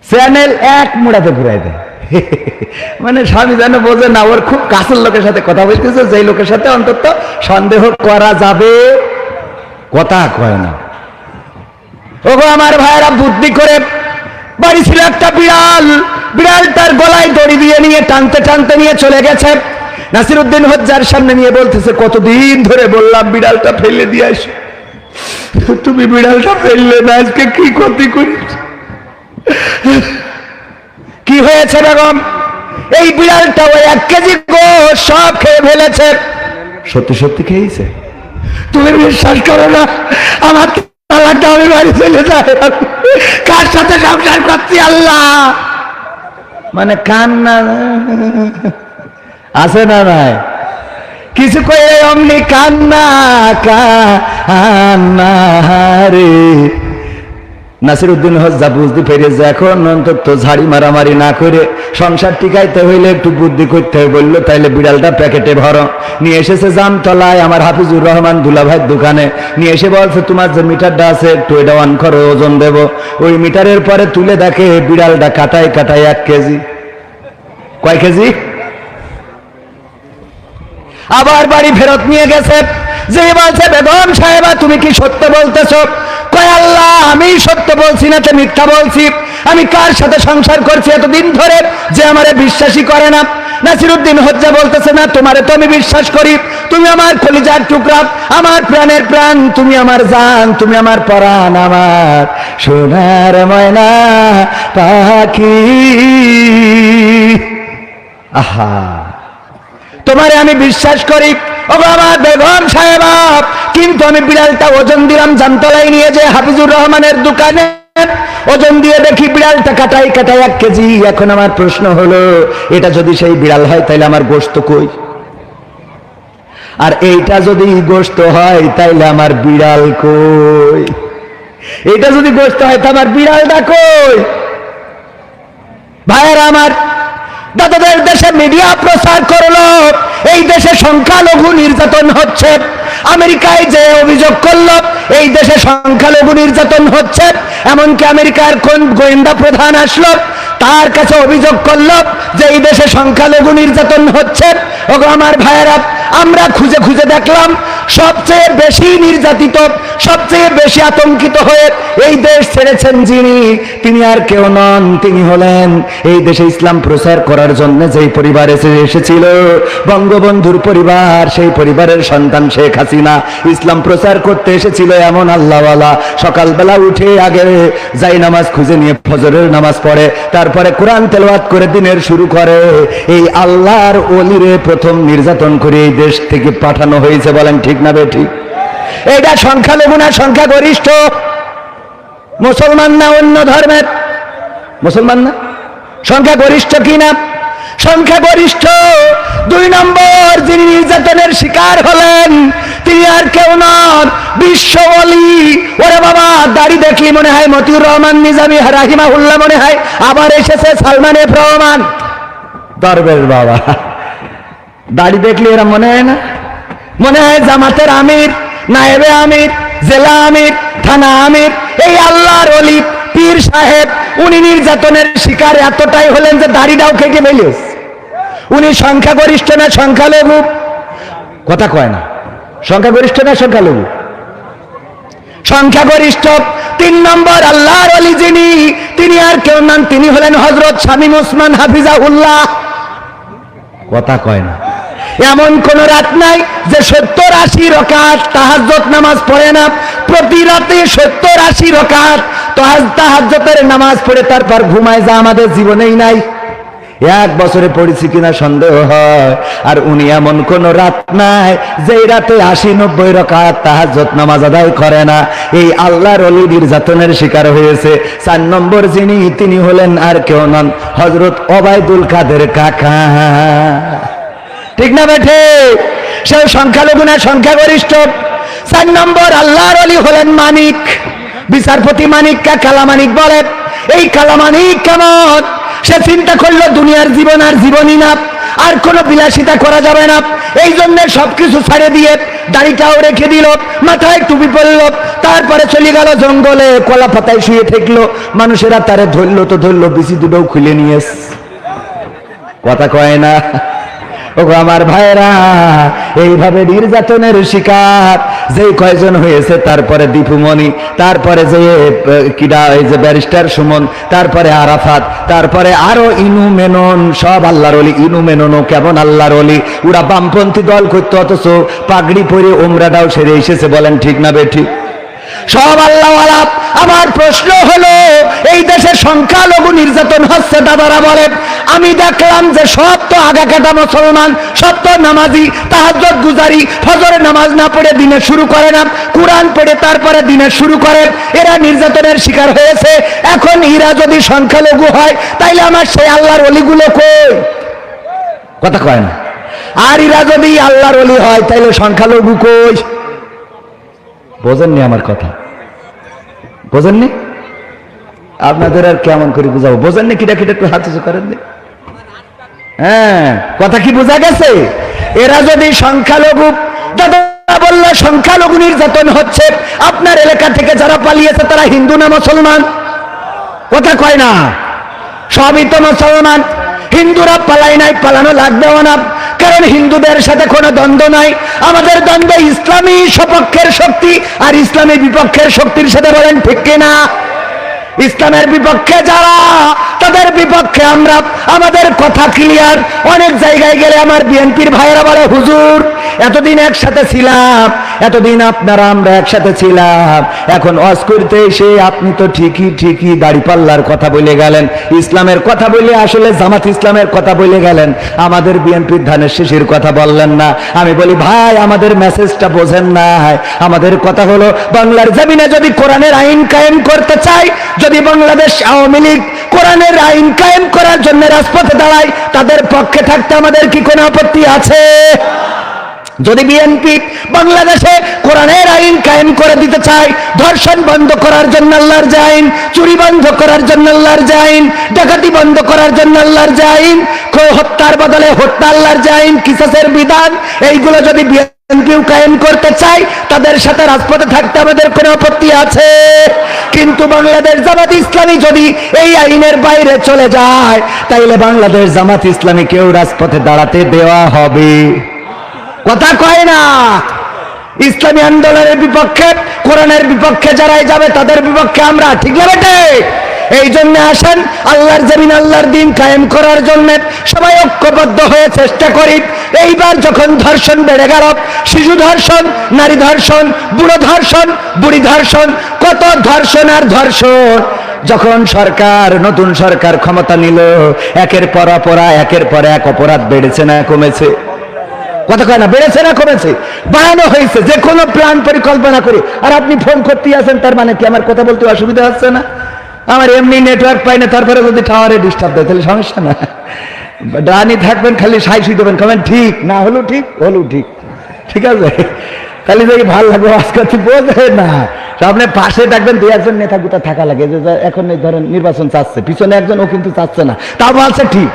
চ্যানেল 1 মুড়াতে ঘুরাই দেয়। মানে স্বামী যেন বোঝে না ওর খুব কাছের লোকের সাথে কথা বলতেছে, যেই লোকের সাথে অন্তত সন্দেহ করা যাবে, কথা কয় না। ওগো আমার ভাইরা, বুদ্ধি করে বাড়ি ছিল একটা বিড়াল, বিড়ালটার গলায় দড়ি দিয়ে নিয়ে টানতে টানতে নিয়ে চলে গেছে। নাসিরউদ্দিন হোজ্জার সামনে নিয়ে বলতেছে, কতদিন ধরে বললাম বিড়ালটা ফেলে দিয়ে আসো, তুমি বিড়ালটা ফেললে না, আজকে কি ক্ষতি করিস? কি হয়েছে বেগম? এই বিড়ালটা ওই 1 কেজি গোশত সব খেয়ে ফেলেছে। সত্যি সত্যি খেয়েছে? তুমি বিশ্বাস করো না, আমার তালাকটা, আমি বাড়ি চলে যাই, কার সাথে সংসার করছি আল্লাহ। মানে কান্না আছে না নাই? কিছু কয়ে অমনি কান্না কান্না রে। নাসিরউদ্দিন হোজ্জা বুঝতে পেরেছে এখন অন্তত ঝাড়ি মারামারি না করে সংসার টিকাইতে হইলে একটু বুদ্ধি করতে হবে। বললো তাইলে বিড়ালটা প্যাকেটে ভরো। নিয়ে এসেছে জামতলায় আমার হাফিজুর রহমান দুলাভাইয়ের দোকানে, নিয়ে এসে বলছে তোমার যে মিটারটা আছে একটু এটা অন করো, ওজন দেবো। ওই মিটারের পরে তুলে দেখে বিড়ালটা কাটায় কাটায় 1 কেজি। কয় কেজি? আবার বাড়ি ফেরত নিয়ে গেছে। যে বলছে, বেগম সাহেবা তুমি কি সত্য বলতেছো? কয় আল্লাহ, আমি সত্য বলছি না তো মিথ্যা বলছি? আমি কার সাথে সংসার করছি এতদিন ধরে যে আমারে বিশ্বাসই করে না? নাসিরউদ্দিন হোজ্জা বলতেছে, না তোমারে তো আমি বিশ্বাস করি, তুমি আমার কলিজার টুকরা, আমার প্রাণের প্রাণ, তুমি আমার জান, তুমি আমার পরাণ, আমার সোনার ময়না পাখি। আহা, তোমারে আমি বিশ্বাস করি ও আমার বেগম সাহেবা, কিন্তু আমি বিড়ালটা ওজন দিলাম জামতলায় নিয়ে যে হাফিজুর রহমানের দোকানে, ওজন দিয়ে দেখি বিড়ালটা কাটাই কাটাই 1 কেজি। এখন আমার প্রশ্ন হলো, এটা যদি সেই বিড়াল হয় তাইলে আমার গোশত কই? আর এইটা যদি গোশত হয় তাইলে আমার বিড়াল কই? এটা যদি গোশত হয় তো আমার বিড়ালটা কই? ভাইয়েরা আমার, দাদাদের দেশে মিডিয়া প্রচার করলো এই দেশে সংখ্যালঘু নির্যাতন হচ্ছে। আমেরিকায় যে অভিযোগ করল এই দেশে সংখ্যালঘু নির্যাতন হচ্ছে, এমনকি আমেরিকার কোন গোয়েন্দা প্রধান আসলো তার কাছে অভিযোগ করল যে এই দেশে সংখ্যালঘু নির্যাতন হচ্ছে। ওগো আমার ভাইয়েরা, আমরা খুঁজে খুঁজে দেখলাম সবচেয়ে বেশি নির্যাতিত, সবচেয়ে বেশি আতঙ্কিত হয়ে এই দেশ ছেড়েছেন যিনি, তিনি আর কেউ নন, তিনি হলেন এই দেশে ইসলাম প্রচার করার জন্য যেই পরিবার এসেছিল, বঙ্গবন্ধুর পরিবার। সেই পরিবারের সন্তান শেখ হাসিনা ইসলাম প্রচার করতে এসেছিল এমন আল্লাহওয়ালা। সকালবেলা উঠে আগে যাই নামাজ খুঁজে নিয়ে ফজরের নামাজ পড়ে, তারপরে কোরআন তেলাওয়াত করে দিনের শুরু করে। এই আল্লাহর ওলিরে প্রথম নির্যাতন করে এই দেশ থেকে পাঠানো হয়েছে। বলেন ঠিক না বেঠিক? এটা সংখ্যালঘু না সংখ্যাগরিষ্ঠ? মুসলমান না অন্য ধর্মের? মুসলমান না? সংখ্যাগরিষ্ঠ কি না? সংখ্যাগরিষ্ঠ। 2 নম্বর যিনি নির্যাতনের শিকার হলেন তিনি আর কেউ নন, বিশ্ব ওলি। ওরে বাবা, দাড়ি দেখলি মনে হয় মতিউর রহমান নিজামী রাহিমাহুল্লাহ, মনে হয় আবার এসেছে সালমান এফ রহমান। দরবেশ বাবা, দাড়ি দেখলি এরা মনে হয় না? মনে হয় জামাতের আমির, নায়েবে আমির, জেলা আমির, থানা আমির, এই আল্লাহর ওলি পীর সাহেব। উনি নির্যাতনের শিকার এতটাই হলেন যে দাড়িটাও কেটে ফেলিস। উনি সংখ্যাগরিষ্ঠ না সংখ্যালঘু? কথা কয় না। সংখ্যাগরিষ্ঠ না সংখ্যালঘু? সংখ্যাগরিষ্ঠ। 3 নম্বর আল্লাহর ওলি যিনি, তিনি আর কেউ নন, তিনি হলেন হযরত শামীম ওসমান হাফিজাহুল্লাহ। কথা কয় না। এমন কোন রাত নাই যে 70-80 রাকাত তাহাজ্জুদ নামাজ পড়ে না। প্রতি রাতে 70-80 রাকাত তাহাজ্জুদের নামাজ পড়ে তারপর ঘুমায়, যা আমাদের জীবনেই নাই। 1 বছরে পড়েছি কিনা সন্দেহ হয়। আর উনি এমন কোন রাত নাই যে রাতে 80-90 রাকাত তাহাজ্জুদ নামাজ আদায় করে না। এই আল্লাহর ওলি নির্যাতনের শিকার হয়েছে। 4 নম্বর যিনি, তিনি হলেন আর কেউ নন, হযরত ওবায়দুল কাদের কাকা। ঠিক না বেঠে? সে সংখ্যালঘু না সংখ্যাগরিষ্ঠ? 4 নম্বর আল্লাহর ওলি হলেন মানিক, বিচারপতি মানিককে কালামানিক বলে। এই কালামানিক কেমন? সে চিন্তা করলো দুনিয়ার জীবন আর জীবনই না, আর কোনো বিলাসিতা করা যাবে না। এই জন্য সবকিছু ছাড়ে দিয়ে দাড়িটাও রেখে দিল, মাথায় টুপি পরল, তারপরে চলে গেল জঙ্গলে, কলা পাতায় শুয়ে থাকলো। মানুষেরা তারে ধরলো তো ধরলো, বিচি দুটো খুলে নিয়ে। কথা কয় না? ও আমার ভাইরা, এইভাবে নির্যাতনের শিকার যে কয়জন হয়েছে, তারপরে দীপুমণি, তারপরে যে কিডা, এই যে ব্যারিস্টার সুমন, তারপরে আরাফাত, তারপরে আরো ইনু মেনন, সব আল্লাহর ওলি। ইনু মেননও কেমন আল্লাহর ওলি? ওরা বামপন্থী দল করতো, অথচ পাগড়ি পরে ওমরাটাও সেরে এসেছে। বলেন ঠিক না বেঠিক? সব আল্লাহওয়ালা। আমার প্রশ্ন হলো, এই দেশে সংখ্যালঘু নির্যাতন হচ্ছে। দাদারা বলেন, আমি দেখলাম যে সব তো আগাকাটা মুসলমান, সব তো নামাজি, তাহাজ্জুদ গুজারি, ফজরের নামাজ না পড়ে দিনে শুরু করে না, কোরআন পড়ে তারপরে দিনে শুরু করে। এরা নির্যাতনের শিকার হয়েছে। এখন এরা যদি সংখ্যালঘু হয়, তাইলে আমার সেই আল্লাহর ওলিগুলো কই? কথা কয় না। আর এরা যদি আল্লাহর ওলি হয়, তাইলে সংখ্যালঘু কই? বোঝেননি আমার কথা? বোঝেননি? আপনাদের আর কেমন করে বুঝাবো? বোঝেননি? কিটা কিটা একটু হাত উঁচু করেন। হ্যাঁ, কথা কি বোঝা গেছে? এরা যদি সংখ্যালঘু, দাদা বললো সংখ্যালঘু নির্যাতন হচ্ছে, আপনার এলাকা থেকে যারা পালিয়েছে তারা হিন্দু না মুসলমান? কথা কয় না। সবই তো মুসলমান। হিন্দুরা পালায় নাই, পালানো লাগবেও না, কারণ হিন্দুদের সাথে কোনো দ্বন্দ্ব নাই। আমাদের দ্বন্দ্ব ইসলামী সপক্ষের শক্তি আর ইসলামী বিপক্ষের শক্তির সাথে। বলেন ঠিক কিনা? ইসলামের বিপক্ষে যারা, তাদের বিপক্ষে আমরা। আমাদের কথা ক্লিয়ার। অনেক জায়গায় গেলে আমার বিএনপির ভাইয়েরা বলে, হুজুর এতদিন একসাথে ছিলাম, এতদিন আপনারা আমরা একসাথে ছিলাম, এখন ওয়াজ করতে এসে আপনি তো ঠিকই দাড়িপাল্লার কথা বলে গেলেন, ইসলামের কথা বলে আসলে জামাত ইসলামের কথা বলে গেলেন, আমাদের বিএনপির ধানের শীষের কথা বললেন না। আমি বলি, ভাই আমাদের মেসেজটা বোঝেন না। আমাদের কথা হলো, বাংলার জমিনে যদি কোরআনের আইন কায়েম করতে চাই, যদি বাংলাদেশ আওয়ামী লীগ কোরআনের আইন কায়েম করার জন্য রাজপথে দাঁড়ায়, তাদের পক্ষে থাকতে আমাদের কি কোনো আপত্তি আছে? যদি বিএনপি বাংলাদেশে কোরআনের আইন কায়েম করে দিতে চায়, ধর্ষণ বন্ধ করার জন্য আল্লাহর যে আইন, চুরি বন্ধ করার জন্য আল্লাহর যে আইন, ডাকাতি বন্ধ করার জন্য আল্লাহর যে আইন, হত্যার বদলে হত্যা আল্লাহর যে আইন, কিসাসের বিধান, এইগুলো যদি বিএনপিও কায়েম করতে চাই, তাদের সাথে রাজপথে থাকতে আমাদের কোনো আপত্তি আছে। কিন্তু বাংলাদেশ জামাত ইসলামী যদি এই আইনের বাইরে চলে যায়, তাইলে বাংলাদেশ জামাত ইসলামীকেও রাজপথে দাঁড়াতে দেওয়া হবে। কথা কয় না। ইসলামী আন্দোলনের বিপক্ষে, কোরআনের বিপক্ষে যারাই যাবে তাদের বিপক্ষে আমরা, ঠিক না বেটে? এই জন্য আসেন আল্লাহর জমিন, আল্লাহর দিন কায়েম করার জন্য সবাই ঐক্যবদ্ধ হয়ে চেষ্টা করি। এইবার যখন ধর্ষণ বেড়ে গেল, শিশু ধর্ষণ, নারী ধর্ষণ, বুড়ো ধর্ষণ, বুড়ি ধর্ষণ, কত ধর্ষণ আর ধর্ষণ, যখন সরকার, নতুন সরকার ক্ষমতা নিল, একের পর অপরাধ, একের পর এক অপরাধ বেড়েছে না কমেছে? কথা কয় না, বেড়েছে না কমেছে? বাড়ানো হয়েছে। যে কোনো প্ল্যান পরিকল্পনা করি, আর আপনি ফোন করতেই আছেন, তার মানে কি আমার কথা বলতে অসুবিধা হচ্ছে না? আমার এমনি নেটওয়ার্ক পাই না, তারপরে যদি টাওয়ারে ডিস্টার্ব দেয় তাহলে সমস্যা না। ডানি থাকবেন, খালি সাই শুই দেবেন, কমেন ঠিক না হলেও ঠিক, হলেও ঠিক, ঠিক আছে? তাহলে যদি ভালো লাগবে আজকে বোঝে না, আপনি পাশে ডাকবেন, দুই একজন নেতা গুতা থাকা লাগে। যে এখন এই ধরেন নির্বাচন চাচ্ছে, পিছনে একজন, ও কিন্তু চাচ্ছে না, তাও বলছে ঠিক।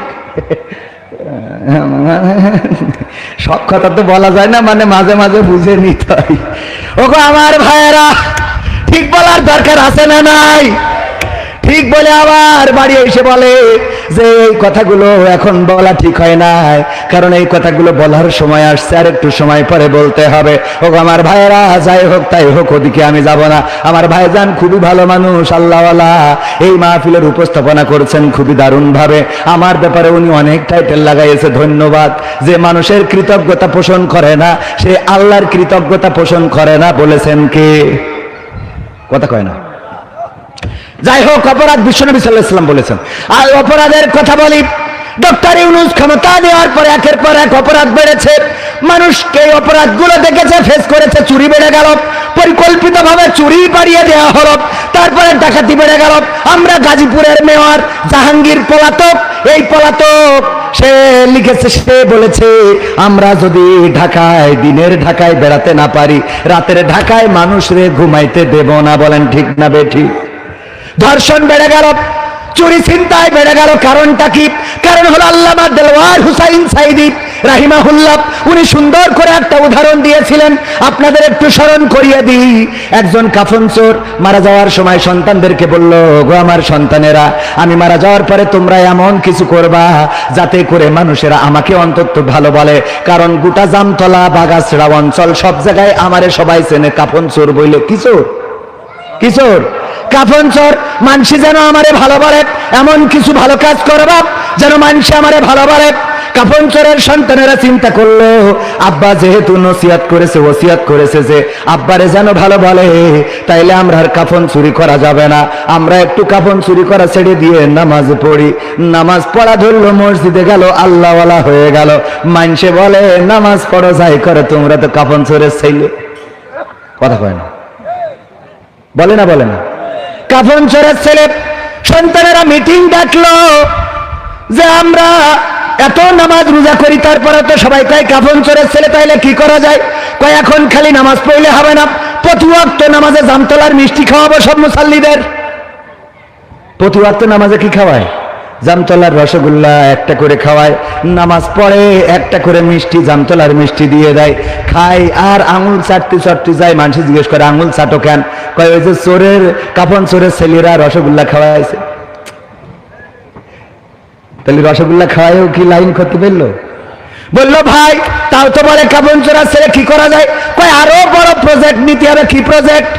সব কথা তো বলা যায় না, মানে মাঝে মাঝে বুঝে নিতে হয়। ওগো আমার ভাইয়েরা, ঠিক বলার দরকার আছে না নাই? ঠিক বলে আবার বাড়ি এসে বলে যে এই কথাগুলো এখন বলা ঠিক হয় নাই, কারণ এই কথাগুলো বলার সময় আসছে, আর একটু সময় পরে বলতে হবে। ওগো আমার ভাইয়েরা, যাই হোক তাই হোক, ওদিকে আমি যাব না। আমার ভাইজান খুবই ভালো মানুষ, আল্লাহওয়ালা, এই মাহফিলের উপস্থাপনা করেছেন খুবই দারুণ ভাবে। আমার ব্যাপারে উনি অনেক টাইটেল লাগাইছে, ধন্যবাদ। যে মানুষের কৃতজ্ঞতা পোষণ করে না, সে আল্লাহর কৃতজ্ঞতা পোষণ করে না, বলেছেন কে? কথা কয় না। যাই হোক, অপরাধ বিশ্বনবী সাল্লাল্লাহু আলাইহি ওয়াসাল্লাম বলেছেন। আর অপরাধের কথা বলি, ডক্টর ইউনূস ক্ষমতা নেওয়ার পরে একের পর এক অপরাধ বেড়েছে। মানুষকে এই অপরাধগুলো দেখেছে, ফেস করেছে। চুরি বেড়ে গেল, পরিকল্পিতভাবে চুরি বাড়িয়ে দেওয়া হলো। তারপরে ডাকাতি বেড়ে গেল। আমরা গাজীপুরের মেয়র জাহাঙ্গীর পলাতক, এই পলাতক সে লিখেছে, সে বলেছে আমরা যদি ঢাকায়, দিনের ঢাকায় বেড়াতে না পারি, রাতের ঢাকায় মানুষরে ঘুমাইতে দেব না। বলেন ঠিক না বেঠিক? ধর্ষণ বেড়ে গেল, চুরি ছিনতাই বেড়ে গেল। কারণটা কি? কারণ হলো আল্লামা দেলওয়ার হুসাইন সাইদি রাহিমাহুল্লাহ, উনি সুন্দর করে একটা উদাহরণ দিয়েছিলেন, আপনাদের একটু স্মরণ করিয়ে দিই। একজন কাফন চোর মারা যাওয়ার সময় সন্তানদেরকে বলল, গো আমার সন্তানেরা, আমি মারা যাওয়ার পরে তোমরা এমন কিছু করবা যাতে করে মানুষেরা আমাকে অন্তত ভালো বলে, কারণ গোটা জামতলা, বাগাছড়া অঞ্চল সব জায়গায় আমারে সবাই চেনে কাফন চোর বইলে। কি চোর? কি চোর? কাফন চোর। মানসি যেন আমারে ভালো বলে, এমন কিছু ভালো কাজ করবা যেন মানসি আমারে ভালো বলে। কাফন চোরের সন্তানেরা চিন্তা করলো, আব্বা যেহেতু নসিহত করেছে, ওসিয়ত করেছে যে আব্বারে যেন ভালো বলে, তাইলে আমরা আর কাফন চুরি করা যাবে না। আমরা একটু কাফন চুরি করা ছেড়ে দিয়ে নামাজ পড়ি। নামাজ পড়া ধরলো, মসজিদে গেল, আল্লাহওয়ালা হয়ে গেল। মানসে বলে নামাজ পড়ো যাই করে, তোমরা তো কাফন চোরের ছেলে। কথা কয় না, বলে না, বলে না? কাফন চোরের ছেলে সন্তানেরা মিটিং ডাকলো যে আমরা এত নামাজ রোজা করি, তারপরে তো সবাই কয় কাফন চোরের ছেলে, তাইলে কি করা যায়? কয় এখন খালি নামাজ পড়লে হবে না, প্রতি ওয়াক্ত নামাজে জামতলার মিষ্টি খাওয়াবো সব মুসাল্লিদের। প্রতি ওয়াক্ত নামাজে কি খাওয়ায়? জামতলার রসগোল্লা একটা করে খাওয়ায়, নামাজ পড়ে একটা করে মিষ্টি, জামতলার মিষ্টি দিয়ে দেয়, খায়। আর আঙুল চাটতে চাটতে যায়, মানুষ জিজ্ঞেস করে আঙুল চাটো কেন? কয় ওই যে চোরের, কাফন চোরের ছেলেরা রসগোল্লা খাওয়াইছে। তাহলে রসগোল্লা খাওয়ায়ও কি লাইন করতে পারলো? বললো ভাই তাও তো বলে কাফন চোরের ছেলে, কি করা যায়? কয় আরো বড় প্রজেক্ট নিতে হবে। কি প্রজেক্ট?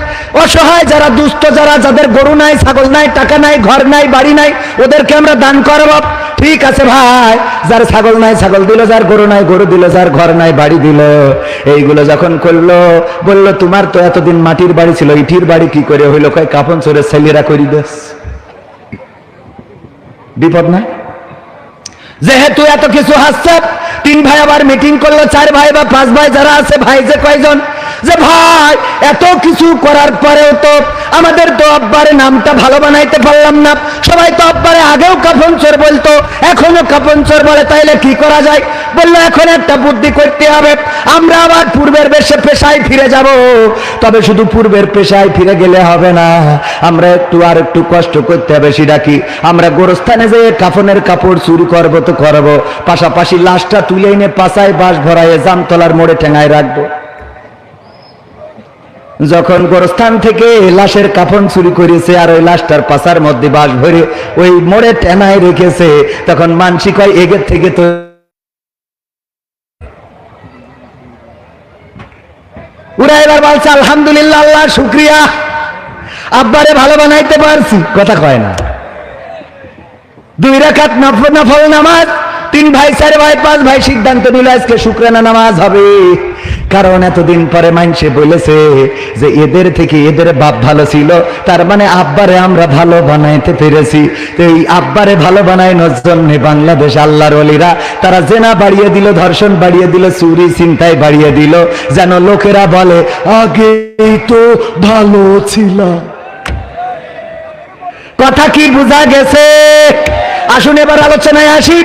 অসহায় যারা, দুস্থ যারা, যাদের গরু নাই, ছাগল নাই, টাকা নাই, ঘর নাই, বাড়ি নাই, ওদেরকে আমরা দান করবো। ঠিক আছে ভাই, যার ছাগল নাই ছাগল দিল, যার গরু নাই গরু দিল, যার ঘর নাই বাড়ি দিল। এইগুলো যখন করলো, বললো তোমার তো এতদিন মাটির বাড়ি ছিল, ইটির বাড়ি কি করে হইলো? কয় কাফন চোরের ছেলেরা করি দেশ। বিপদ না? যেহেতু এত কিছু হাসছে, তিন ভাই আবার মিটিং করলো, চার ভাই বা পাঁচ ভাই যারা আছে, ভাই যে কয়জন, যে ভাই এত কিছু করার পরেও তো আমাদের তো আব্বারে নামটা ভালো বানাইতে পারলাম না। সবাই তো আব্বারে আগেও কাফন চোর বলতো, এখনো কাফন চোর বলে, তাইলে কি করা যায়? বললো এখন একটা বুদ্ধি করতে হবে, আমরা আবার পূর্বের পেশায় ফিরে যাব। তবে শুধু পূর্বের পেশায় ফিরে গেলে হবে না, আমরা আর একটু কষ্ট করতে হবে। সেটা কি? আমরা গোরস্থানে যে কাফনের কাপড় চুরি করবো তো করবো, পাশাপাশি লাশটা তুলে এনে পাশায় বাঁশ ভরাইয়ে জামতলার মোড়ে ঠেঙায় রাখবো। যখন গোরস্থান থেকে লাশের কাফন চুরি করেছে আর ওই লাশটার পাশার মধ্যে বাঁশ ভরে ওই মোড়ে টেনায় রেখেছে, তখন মানসি কয় এগের থেকে তো ওরা এবার বলছে আলহামদুলিল্লাহ, আল্লাহ শুক্রিয়া, আব্বারে ভালো বানাইতে পারছি। কথা কয় না। 2 রাকাত নফল নামাজ, 3 ভাই 4 ভাই 5 ভাই সিদ্ধান্ত নিল আজকে শুকরানা নামাজ হবে। কারণ এতদিন পরে মাইনসে বলেছে যে এদের থেকে এদের বাপ ভালো ছিল, তার মানে আব্বারে আমরা ভালো বানাইতে পেরেছি। তো এই আব্বারে ভালো বানানোর জন্য বাংলাদেশ আল্লাহর ওলিরা তারা জেনা বাড়িয়ে দিল, ধর্ষণ বাড়িয়ে দিল, চুরি ছিনতাই বাড়িয়ে দিল, যেন লোকেরা বলে আগেই তো ভালো ছিল। কথা কি বোঝা গেছে? আসুন এবার আলোচনায় আসি।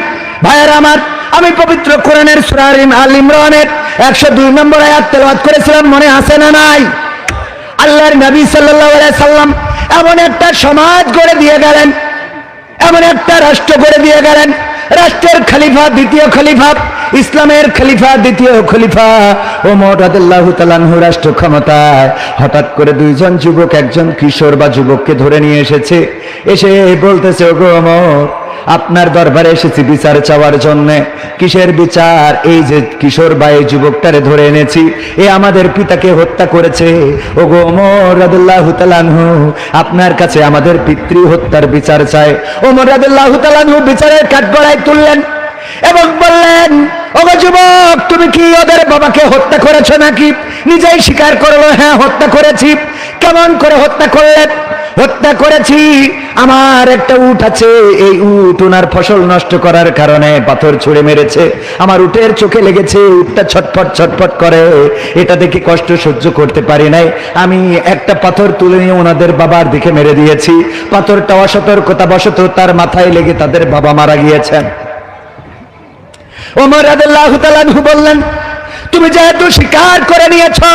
ভাইয়েরা আমার, আমি পবিত্র কোরআনের সূরা আল ইমরানের 102 নম্বর আয়াত তেলাওয়াত করেছিলাম, মনে আছে না নাই? আল্লাহর নবী সাল্লাল্লাহু আলাইহি সাল্লাম এমন একটা সমাজ গড়ে দিয়ে গেলেন, এমন একটা রাষ্ট্র গড়ে দিয়ে গেলেন, রাষ্ট্রের খলিফা, দ্বিতীয় খলিফা, ইসলামের খলিফা, দ্বিতীয় খলিফা ওমর রাদিয়াল্লাহু তাআলা আনহু রাষ্ট্র ক্ষমতায় হঠাৎ করে 2 জন যুবক, একজন কিশোর বা যুবককে ধরে নিয়ে এসেছে। এসে বলতেছে, ওগো ওমর, আপনার দরবারে এসেছি বিচার চাওয়ার জন্য। কিসের বিচার? এই যে কিশোর বা এই যুবকটারে ধরে এনেছি, এ আমাদের পিতাকে হত্যা করেছে। ওগো ওমর রাদিয়াল্লাহু তাআলা আনহু, আপনার কাছে আমাদের পিতৃ হত্যার বিচার চাই। ওমর রাদিয়াল্লাহু তাআলা আনহু বিচারের কাঠগড়ায় তুললেন এবং বললেন, ওগো যুবক, তুমি কি ওদের বাবাকে হত্যা করেছো নাকি? নিজেই স্বীকার করলো, হ্যাঁ হত্যা করেছি। কেমন করে হত্যা করলেন? হত্যা করেছি, আমার একটা উট আছে, এই উট ওনার ফসল নষ্ট করার কারণে পাথর ছুঁড়ে মেরেছে, আমার উটের চোখে লেগেছে, উটটা ছটফট ছটফট করে, এটা দেখে কষ্ট সহ্য করতে পারি নাই, আমি একটা পাথর তুলে নিয়ে ওনাদের বাবার দিকে মেরে দিয়েছি। পাথরটা অসতর্কতাবশত তার মাথায় লেগে তাদের বাবা মারা গিয়েছেন। ওমর রাদিয়াল্লাহু তাআলা আনহু বললেন, তুমি যেহেতু স্বীকার করে নিয়েছো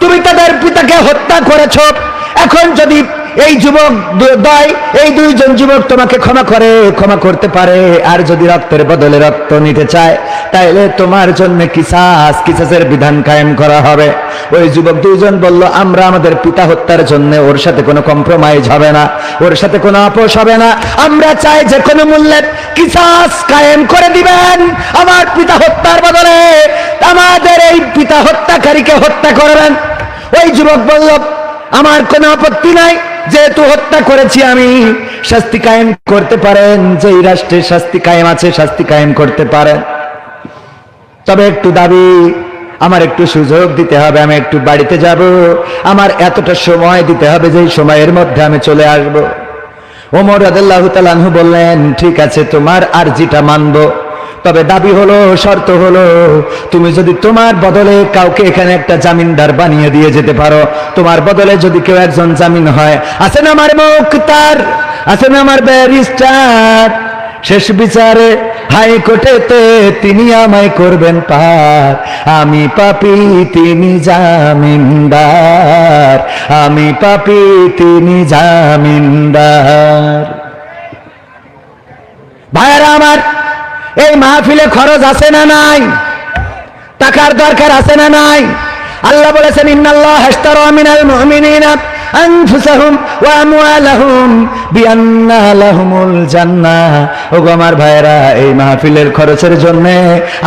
তুমি তাদের পিতাকে হত্যা করেছো, এখন যদি এই যুবক দ্বয়, এই 2 জন যুবক তোমাকে ক্ষমা করতে পারে, আর যদি রক্তের বদলে রক্ত নিতে চায়, তাইলে তোমার জন্য কিসাসের বিধান কায়েম করা হবে। ওই যুবক 2 জন বলল, আমরা আমাদের পিতা হত্যার জন্য ওর সাথে কোনো কম্প্রোমাইজ হবে না, ওর সাথে কোনো আপোষ হবে না, আমরা চাই যে কোনো মূল্যে কিসাস কায়েম করে দিবেন, আমার পিতা হত্যার বদলে আমাদের এই পিতা হত্যাকারীকে হত্যা করবেন। ওই যুবক বলল, আমার কোনো আপত্তি নাই, যেহেতু হত্যা করেছি আমি, শাস্তি কায়েম করতে পারেন, যে রাষ্ট্রে শাস্তি কায়েম আছে শাস্তি কায়েম করতে পারেন, তবে একটু দাবি, আমার একটু সুযোগ দিতে হবে, আমি একটু বাড়িতে যাব, আমার এতটা সময় দিতে হবে, যেই সময়ের মধ্যে আমি চলে আসব। ওমর রাদিয়াল্লাহু তাআলা আনহু বললেন, ঠিক আছে, তোমার আরজিটা মানব, তবে দাবি হলো, শর্ত হলো, তুমি যদি তোমার বদলে কাউকে এখানে একটা জামিনদার বানিয়ে দিয়ে যেতে পারো, তোমার বদলে যদি কেউ একজন জামিন হয়, আছেন আমার মুখতার, আছেন আমার ব্যারিস্টার, শেষ বিচারে হাইকোর্টেতে তিনি আমায় করবেন পার, আমি পাপী তিনি জামিনদার, আমি পাপী তিনি জামিনদার। ভাইয়েরা আমার, এই মাহফিলে খরচ আছে না নাই? টাকার দরকার আছে না নাই? আল্লাহ বলেছেন, ইন্নাল্লাহ আশতারা মিনাল মুমিনিনা আনফুসাহুম ওয়া আমওয়ালাহুম বিআন্না লাহুমুল জান্নাহ। ওগো আমার ভাইয়েরা, এই মাহফিলের খরচের জন্য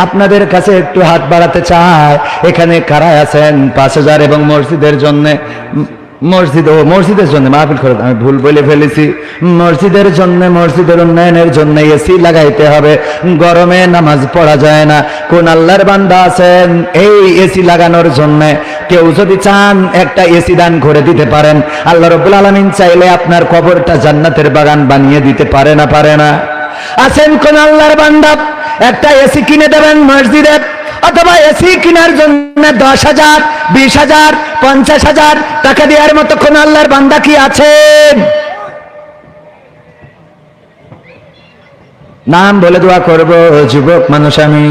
আপনাদের কাছে একটু হাত বাড়াতে চাই। এখানে কারা আছেন 5000 এবং মসজিদের জন্য, মসজিদের জন্য মাহফিল খরচ আমি ভুল বলে ফেলেছি, মসজিদের জন্য, মসজিদের উন্নয়নের জন্য এসি লাগাইতে হবে, গরমে নামাজ পড়া যায় না। কোন আল্লাহর বান্দা আছেন এই এসি লাগানোর জন্য? কেউ যদি চান একটা এসি দান করে দিতে পারেন, আল্লাহ রাব্বুল আলামিন চাইলে আপনার কবরটা জান্নাতের বাগান বানিয়ে দিতে পারে না? পারে না? আছেন কোন আল্লাহর বান্দা একটা এসি কিনে দেবেন মসজিদে, অথবা এসি কেনার জন্য 10,000, 20,000, 50,000 টাকা দেওয়ার মতো কোন আল্লাহর বান্দা কি আছেন? নাম বলে দোয়া করব, যুবক মানুষ আমি,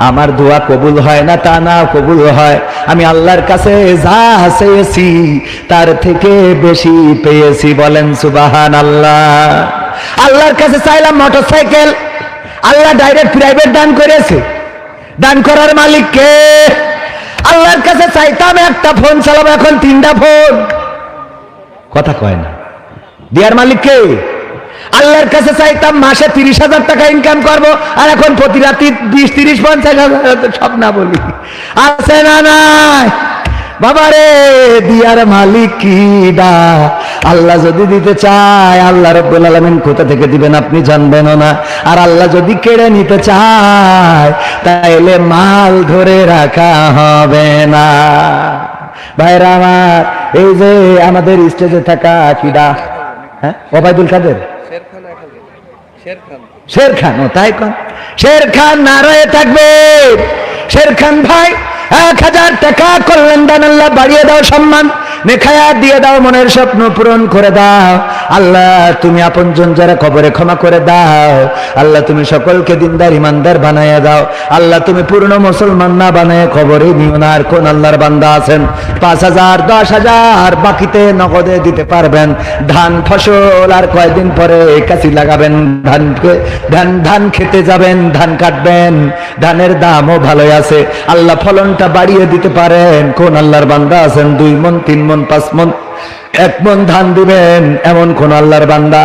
আমার দোয়া কবুল হয় না তা না, কবুল হয়। আমি আল্লাহর কাছে যা চেয়েছি তার থেকে বেশি পেয়েছি, বলেন সুবহানাল্লাহ। আল্লাহর কাছে চাইলাম মোটরসাইকেল, আল্লাহ ডাইরেক্ট প্রাইভেট দান করেছে। দান করার মালিক কে? আল্লাহর কাছে চাইতাম একটা ফোন চালাবো, এখন 3টা ফোন। কথা কয় না, দেয়ার মালিক কে? আল্লাহর কাছে চাইতাম মাসে 30,000 টাকা ইনকাম করব, আর এখন প্রতি রাতি 20, 30, 50,000, সব না বলি, আছে না নাই? বাবারে, দিয়ার মালিক কি দা? আল্লাহ যদি দিতে চায়, আল্লাহ রাব্বুল আলামিন কোথা থেকে দিবেন আপনি জানবেন না। আর আল্লাহ যদি কেড়ে নিতে চায়, তাইলে মাল ধরে রাখা হবে না। ভাইরা আমার, এই যে আমাদের স্টেজে থাকা কিডা, হ্যাঁ, ওবায়দুল কাদের, শের খান, ও তাই কোন শের খান নারায়ে তাকবীর। শের খান ভাই, 1000 টাকা করলেন দান, আল্লাহ বাড়িয়ে দাও সম্মান, নেখায়াত দিয়ে দাও, মনের স্বপ্ন পূরণ করে দাও। আল্লাহ তুমি আপনজন যারা কবরে ক্ষমা করে দাও। আল্লাহ তুমি সকলকে দিনদার ইমানদার বানায়া দাও। আল্লাহ তুমি পূর্ণ মুসলমান না বানায় কবরে নিও না। আর কোন আল্লাহর বান্দা আছেন 5,000, 10,000 বাকিতে নগদে দিতে পারবেন? ধান ফসল আর কয়েকদিন পরে কাশি লাগাবেন, ধান খেতে যাবেন, ধান কাটবেন, ধানের দামও ভালোই আছে, আল্লাহ ফলনটা বাড়িয়ে দিতে পারেন? কোন আল্লাহর বান্দা আছেন 2 মণ, 3 মণ, 5 মণ, 1 মণ ধান দিবেন? এমন কোন আল্লাহর বান্দা?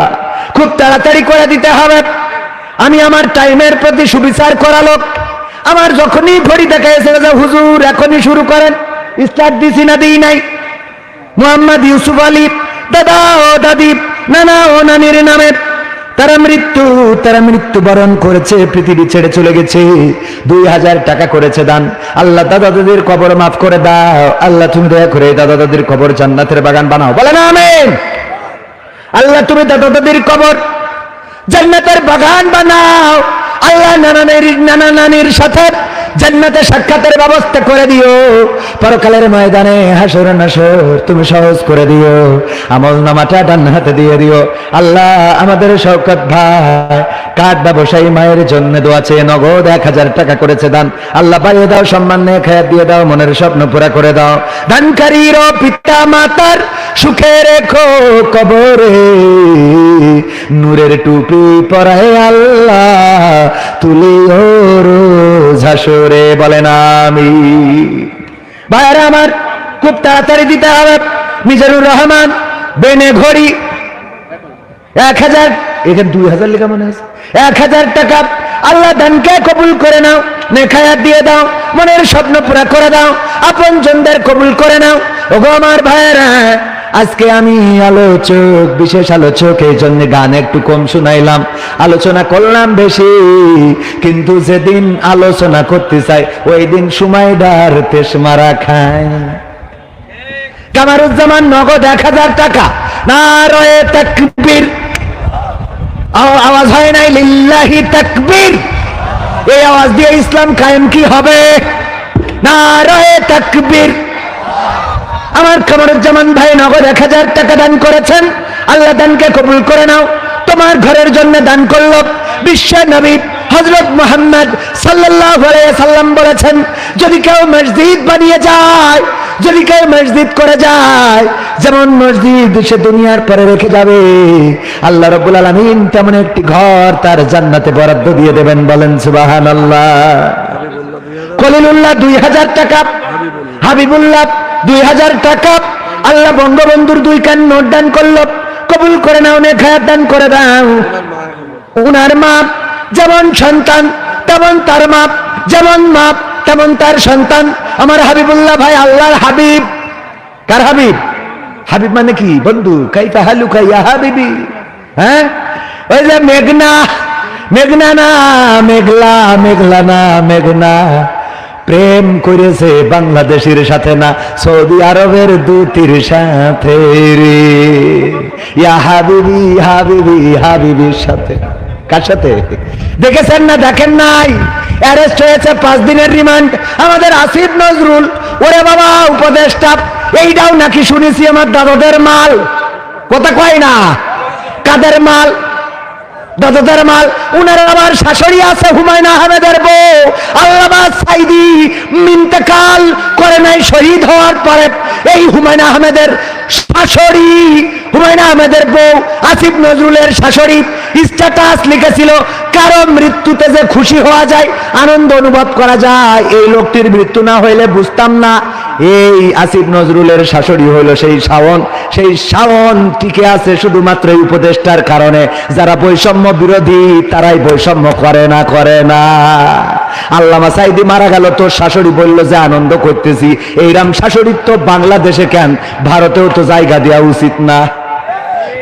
খুব তাড়াতাড়ি করে দিতে হবে। আমি আমার টাইমের প্রতি সুবিচার করা লোক। আমার যখনই ঘড়ি দেখা এসে গেছে, হুজুর এখনই শুরু করেন, স্টার্ট দিছি না দিই নাই। মোহাম্মদ ইউসুফ আলী দাদা ও দাদি, নানা ও নানির নামে তারা মৃত্যুবরণ করেছে, পৃথিবী ছেড়ে চলে গেছে। 2,000 টাকা করেছে দান। আল্লাহ দাদা দাদির কবর মাফ করে দাও। আল্লাহ তুমি দয়া করে দাদা দাদির কবর জান্নাতের বাগান বানাও, বলেন আমিন। আল্লাহ তুমি দাদা দাদির কবর জান্নাতের বাগান বানাও। আল্লাহ নানা নানির সাথে জান্নাতে সাক্ষাতের ব্যবস্থা করে দিও। পরকালের ময়দানে হাসর নাসর তুমি সহজ করে দিও। আমল নামাটা ডান হাতে দিয়ে দিও। আল্লাহ আমাদের শওকত ভাই কাঠ ব্যবসায়ী মায়ের জন্য দোয়া চেয়ে নগদ 1,000 টাকা করেছে দান। আল্লাহ বাড়িয়ে দাও, সম্মান নিয়ে খায়াত দিয়ে দাও, মনের স্বপ্ন পুরা করে দাও। দানকারীর পিতা মাতার সুখে রেখো কবরে, নূরের টুপি পরায় আল্লাহ তুলিও রোজ হাসরে, বলেন আমিন। ভাইরা আমার, খুব তাড়াতাড়ি দিতে হবে। মিজানুর রহমান বেনে ঘড়ি 1,000, এখানে 2,000 লেখা মনে আছে। 1,000 টাকা আল্লাহ দানকে কবুল করে নাও, নেখায়াত দিয়ে দাও, মনের স্বপ্ন পুরা করে দাও, আপন জনদের কবুল করে নাও। ওগো আমার ভাইরা, আজকে আমি আলোচক, বিশেষ আলোচক, এই জন্য গান একটু কম শুনাইলাম, আলোচনা করলাম বেশি। কিন্তু যেদিন আলোচনা করতে চাই ওই দিন সময়দার তেস মারা খায়। কামারুজ্জামান নগদ 1,000 টাকা। নারায়ে তাকবীর, আওয়াজ হয় নাই লিল্লাহি তাকবীর। এই আওয়াজ দিয়ে ইসলাম কায়েম কি হবে? নারায়ে তাকবীর। আমার কামারুজ্জামান ভাই নগদ 1,000 টাকা দান করেছেন। আল্লাহ দানকে কবুল করে নাও। তোমার ঘরের জন্য দান করলো। বিশ্ব নবী হযরত মুহাম্মদ সাল্লাল্লাহু আলাইহি সাল্লাম বলেছেন, যদি কেউ মসজিদ বানিয়ে যায়, যদি কেউ মসজিদ করে যায়, যেমন মসজিদ সে দুনিয়ার পরে রেখে যাবে, আল্লাহ রাব্বুল আলামিন তেমন একটি ঘর তার জান্নাতে বরাদ্দ দিয়ে দেবেন, বলেন সুবহানাল্লাহ। খলিলুল্লাহ 2,000 টাকা, হাবিবুল্লাহ 2,000 টাকা। আল্লাহ বঙ্গবন্ধুর 2 কান নোট দান করলো, কবুল করে নাও, নেখায়াত দান করে দাও। উনার মা যেমন সন্তান তেমন তার মা, যেমন মা তেমন তার সন্তান। আমার হাবিবুল্লাহ ভাই আল্লাহর হাবিব। কার হাবিব? হাবিব মানে কি বন্ধু? কাইফা হালুকা ইয়া হাবিবি। হ্যাঁ, ওই যে মেঘনা, মেঘনা না মেঘলা, মেঘলা না মেঘনা প্রেম করেছে বাংলাদেশের সাথে না সৌদি আরবের দূতির সাথে রে। ইয়া হাবিবি হাবিবি হাবিবির সাথে। কার সাথে? দেখেছেন না দেখেন নাই? অ্যারেস্ট হয়েছে, 5 দিনের রিমান্ড আমাদের আসিফ নজরুল। ওরে বাবা, উপদেষ্টা এইটাও নাকি শুনেছি আমার দাদাদের মাল। কথা কয় না? কাদের মাল? দাদাদের মাল। উনার আবার শাশুড়ি আছে হুমায়ুন আহমেদের বউ আল্লামা সাইদি ইন্তেকাল করে নাই শহীদ হওয়ার পরে। এই হুমায়ুন আহমেদের শাশুড়ি, হুমায়ুন আহমেদের বউ আসিফ নজরুলের শাশুড়ি স্ট্যাটাস লিখেছিল, কারো মৃত্যুতে যে খুশি হওয়া যায়, আনন্দ অনুভব করা যায়, এই লোকটির মৃত্যু না হইলে বুঝতাম না। এই আসিফ নজরুলের শাশুড়ি হইল সেই শাওন। সেই শাওন টিকে আছে শুধুমাত্র এই উপদেষ্টার কারণে। যারা বৈষম্য বিরোধী তারাই বৈষম্য করে না। আল্লামা সাইদি মারা গেল, তোর শাশুড়ি বলল যে আনন্দ করতেছি। এইরাম শাশুড়ির তো বাংলাদেশে কেন, ভারতেও তো জায়গা দেওয়া উচিত না।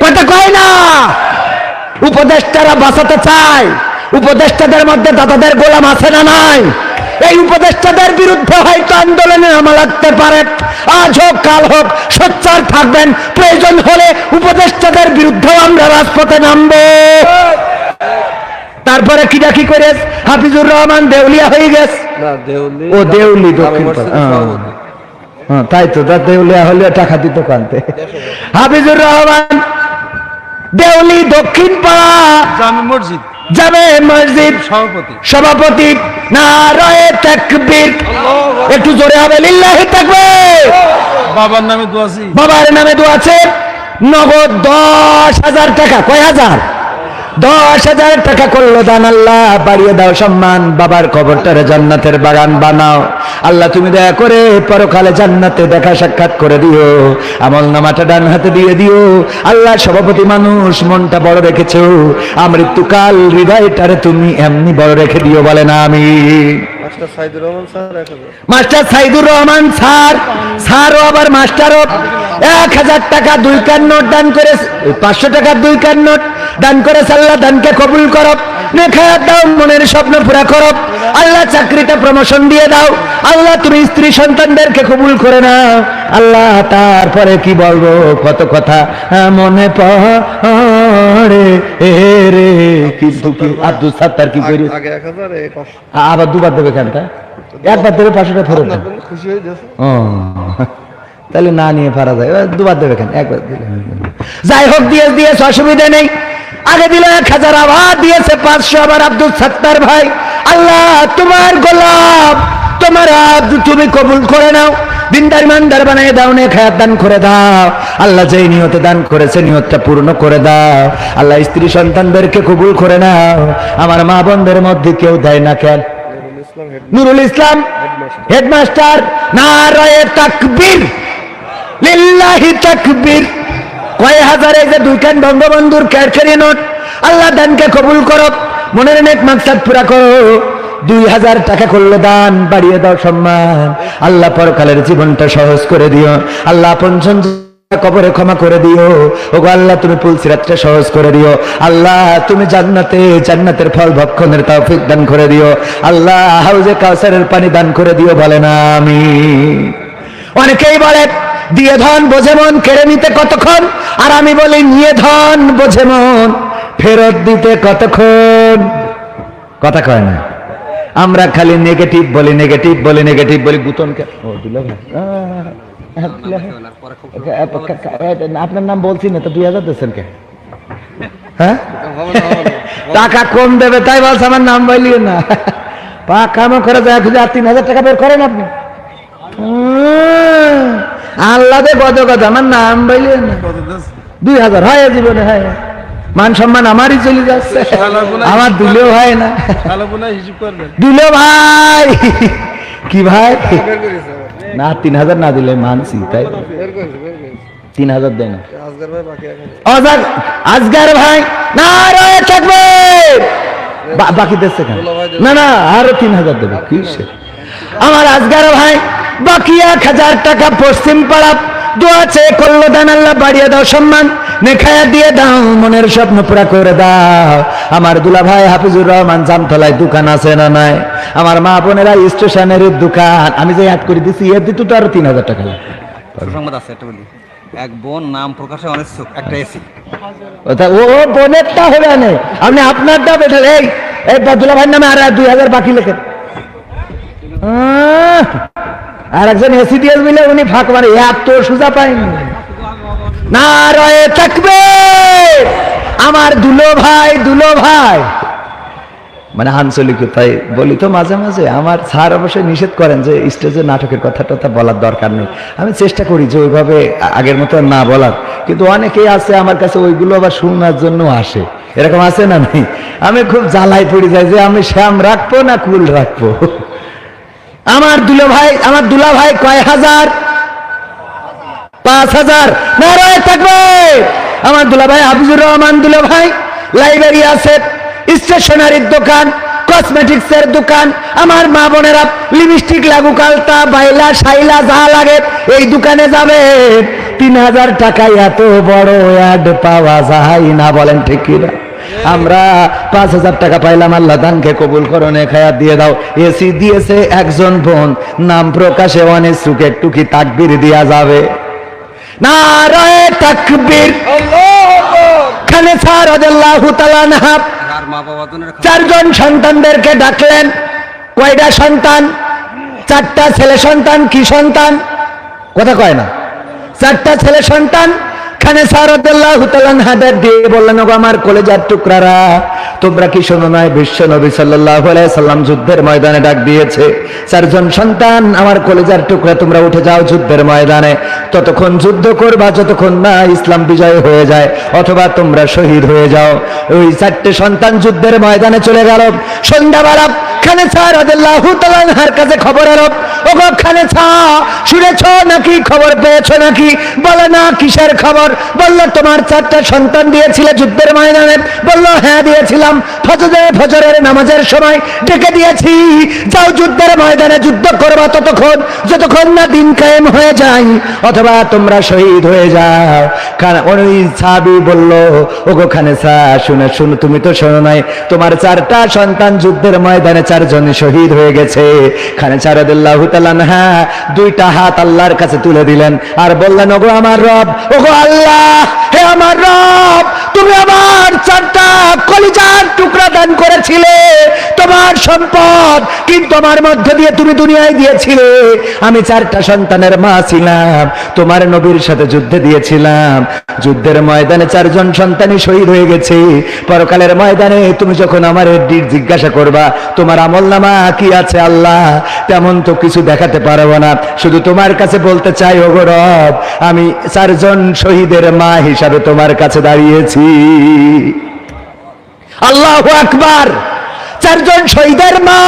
কথা কয় না। উপদেষ্টারা বাঁচাতে চায়, উপদেষ্টাদের মধ্যে দাদাদের গোলাম আছে না নাই? এই উপদেষ্টাদের বিরুদ্ধে হয়তো আন্দোলনে নামা লাগতে পারে, আজ হোক কাল হোক সোচ্চার থাকবেন। প্রয়োজন হলে উপদেষ্টাদের বিরুদ্ধেও আমরা রাজপথে নামবো। তারপরে কিটা কি করে হাফিজুর রহমান দেউলিয়া হয়ে গেছে। ও দেউলি দক্ষিণ, তাই তো, দেউলিয়া হলে টাকা দিত কানতে। হাফিজুর রহমান দেউলি দক্ষিণ পাড়া জামে মসজিদ সভাপতি। নারায়ে তাকবীর, একটু জোরে হবে লিল্লাহি তাকবীর। বাবার নামে দোয়া আছে। নগদ 10,000 টাকা। কয় হাজার? 10,000 টাকা করলো দান। আল্লাহ বাড়িয়ে দাও সম্মান, বাবার কবরটারে জান্নাতের বাগান বানাও। আল্লাহ তুমি দয়া করে পরকালে জান্নাতে দেখা সাক্ষাৎ করে দিও। আমল নামাটা ডান হাতে দিয়ে দিও। আল্লাহ সভাপতি মানুষ, মনটা বড় রেখেছো, আমৃত্যুকাল হৃদয়টারে তুমি এমনি বড় রেখে দিও, বলে না আমি। মাস্টার সাইদুর রহমান স্যারও আবার মাস্টারও 1,000 টাকা 2 কান নোট দান করে, 500 টাকার 2 কান নোট দান করে। আল্লাহ দানকে কবুল করো, নেখায়াত দাও, মনের স্বপ্ন পুরা করো। আল্লাহ চাকরিটা প্রমোশন দিয়ে দাও। আল্লাহ তুমি স্ত্রী সন্তানদেরকে কবুল করে নাও। আল্লাহ তারপরে কি বলবো, কত কথা মনে পড়ে রে। কিন্তু কি আব্দুল সাত্তার কি করি, আবার দুবার দেবে কেনটা? একবার দেবে 500 টাকা ফেরত। ও তাহলে না নিয়ে পারা যায়, দুবার দেবে কেন? একবার দিলে যাই হোক, দিয়েছে অসুবিধা নেই। আগে দিল 1,000, আবার দিয়েছে 500। আবার আব্দুল সাত্তার ভাই, আল্লাহ তোমার গোলাপ, তোমার তুমি কবুল করে নাও, দিনদার ইমানদার বানিয়ে দাও, নেখায়াত দান করে দাও। আল্লাহ যেই নিয়তে দান করেছে নিয়তটা পূর্ণ করে দাও। আল্লাহ স্ত্রী সন্তানদেরকে কবুল করে নাও। আমার মা বোনদের মধ্যে কেউ দেয় না কেন? নুরুল ইসলাম হেডমাস্টার, নারায়ে তাকবীর, লিল্লাহি তাকবীর। কয় হাজার এই যে 2 কান বঙ্গবন্ধুর ক্যারকেরি নোট। আল্লাহ দানকে কবুল করো, মনের নেক মাকসাদ পুরা করো। 2,000 টাকা করলো দান, বাড়িয়ে দাও সম্মান। আল্লাহ পরকালের জীবনটা সহজ করে দিও। আল্লাহ আপনজন কবরে ক্ষমা করে দিও। ওগো আল্লাহ তুমি পুলসিরাতটা সহজ করে দিও। আল্লাহ তুমি জান্নাতের ফল ভক্ষণের তৌফিক দান করে দিও। আল্লাহ হাউজে কাউসারের পানি দান করে দিও, বলে না আমি। অনেকেই বলে দিয়ে ধন বোঝে মন, কেড়ে নিতে কতক্ষণ। আর আমি বলি নিয়ে ধন বোঝে মন, ফেরত দিতে কতক্ষণ। কথা কয় না। আমরা খালি নেগেটিভ বলি। গুতনকে আপনার নাম বলছি না তো, 2,000 দিচ্ছেন কে? হ্যাঁ, টাকা কম দেবে তাই বলছে, আমার নাম বলিও না। কামও করে যায়, 3,000 টাকা বের করেন আপনি। আল্লাহ দে গদ আমার নাম বলিও না। 2,000 হয় জীবনে, হয় মান সম্মান আমারই চলে যাচ্ছে, আমার দিলেও হয় না। দিলেও ভাই কি ভাই না, 3,000 না দিলে মানছি, তাই 3,000 দেয় না। আজগার ভাই নারায়ে তাকবীর, বাকি দিচ্ছে কেন? না আরো 3,000 দেবে। কি আমার আজগার ভাই বাকি 1,000 টাকা পশ্চিম পাড়া দোয়া চেয়ে করলো দান। আল্লাহ বাড়িয়ে দাও সম্মান, নেখায়া দিয়ে দাও, মনের স্বপ্ন পুরা করে দাও। আমার দুলা ভাই হাফিজুর রহমান জামতলায় দোকান আছে না নাই? আমার মা বোনেরা স্টেশনের দোকান, আমি যে অ্যাড করে দিচ্ছি এর দিতে তো আরো 3,000 টাকা লাগে। সংবাদ আছে একটা বলি, এক বোন নাম প্রকাশে অনিচ্ছুক, একটা এসি। ও বোনেরটা হবে না, আপনি আপনারটা বেঠাল। এই দুলা ভাইয়ের নামে আর 2,000 বাকি লেখেন। আর একজন এসি দিয়ে মিলে উনি ফাঁক মারে, এত সোজা পায়নি। নারায়ে তাকবীর, আমার দুলো ভাই মানে আঞ্চলিকতায় বলি তো মাঝে মাঝে। আমার স্যার অবশ্যই নিষেধ করেন যে স্টেজে নাটকের কথাটা বলার দরকার নেই। আমি চেষ্টা করি যে ওইভাবে আগের মতো না বলার, কিন্তু অনেকেই আছে আমার কাছে ওইগুলো আবার শোনার জন্য আসে। এরকম আছে না নেই? আমি খুব জ্বালাই পড়ে যাই যে আমি শ্যাম রাখবো না কুল রাখবো। আমার দুলা ভাই কয় হাজার? 5,000। নারায়ে তাকবীর। আমার দুলা ভাই হাফিজুর রহমান দুলা ভাই লাইব্রেরি আছে, স্টেশনারির দোকান, কসমেটিক্সের দোকান। আমার মা বোনেরা লিপস্টিক, লাগু কালতা, বাইলা, শাইলা যা লাগে এই দোকানে যাবে। 3,000 টাকায় এত বড় অ্যাড পাওয়া যায় না, বলেন ঠিক কিনা? আমরা 5,000 টাকা পাইলাম, আল্লাহ দানকে কবুল করো, নেখায়াত দিয়ে দাও। এসি দিয়েছে একজন বোন, নাম প্রকাশে অনেক সুখে একটু কি তাকবীর দেয়া যাবে? নারায়ে তাকবীর। খানে স্যার রাদিয়াল্লাহু তাআলা আনহা আর মা বাবা তো 4জন সন্তানদেরকে ডাকলেন। কয়টা সন্তান? 4টা ছেলে সন্তান। কি সন্তান? কথা কয় না। 4টা ছেলে সন্তান। খানে স্যার রাদিয়াল্লাহু তাআলা আনহা দিয়ে বললেন, ওগো আমার কলেজার টুকরারা, তোমরা কি শোনো নাই বিশ্ব নবী সাল্লাল্লাহু আলাইহি সাল্লাম যুদ্ধের ময়দানে ডাক দিয়েছে? 4জন সন্তান আমার কলেজার টুকরা, তোমরা উঠে যাও যুদ্ধের ময়দানে। ততক্ষণ যুদ্ধ করবা যতক্ষণ না ইসলাম বিজয় হয়ে যায় অথবা তোমরা শহীদ হয়ে যাও। ওই 4টে সন্তান যুদ্ধের ময়দানে চলে গেল। সন্ধ্যাবেলা খানে স্যার রাদিয়াল্লাহু তাআলা আনহার কাছে খবর এলো, ওগো খানে স্যার, শুনেছো নাকি, খবর পেয়েছো নাকি? বলে না। কিসের খবর? বলল তোমার 4টা সন্তান দিয়েছিলে যুদ্ধের ময়দানে। বলল হ্যাঁ দিয়েছিলাম, ফজরের নামাজের সময় ডেকে দিয়েছি, যাও যুদ্ধের ময়দানে যুদ্ধ করবা ততক্ষণ যতক্ষণ না দিন কায়েম হয়ে যায় অথবা তোমরা শহীদ হয়ে যাও। ওই সাহাবী বলল, ওগো খানে স্যার, শুনে তুমি তো শোনো নাই, তোমার 4টা সন্তান যুদ্ধের ময়দানে 4 জন শহীদ হয়ে গেছে। খানে স্যার রাদিয়াল্লাহু তাআলা আনহা 2টা হাত আল্লাহর কাছে তুলে দিলেন আর বললেন, ওগো আমার রব, ওগো আল্লাহ, হে আমার রব, তুমি আমার 4টা কলিজার টুকরা দান করেছিলে, তোমার সম্পদ, কিন্তু আমার মধ্য দিয়ে তুমি দুনিয়ায় দিয়েছিলে। আমি 4টা সন্তানের মা ছিলাম, তোমার নবীর সাথে যুদ্ধে দিয়েছিলাম। যুদ্ধের ময়দানে 4 জন সন্তানই শহীদ হয়ে গেছে। পরকালের ময়দানে তুমি যখন আমার জিজ্ঞাসা করবা তোমার আমলনামা কি আছে আল্লাহ, তেমন তো কিছু দেখাতে পারবো না। শুধু তোমার কাছে বলতে চাই, ওগো রব, আমি 4 জন শহীদের মা হিসাবে তোমার কাছে দাঁড়িয়েছি। আল্লাহু আকবার। 4 জন শহীদের মা,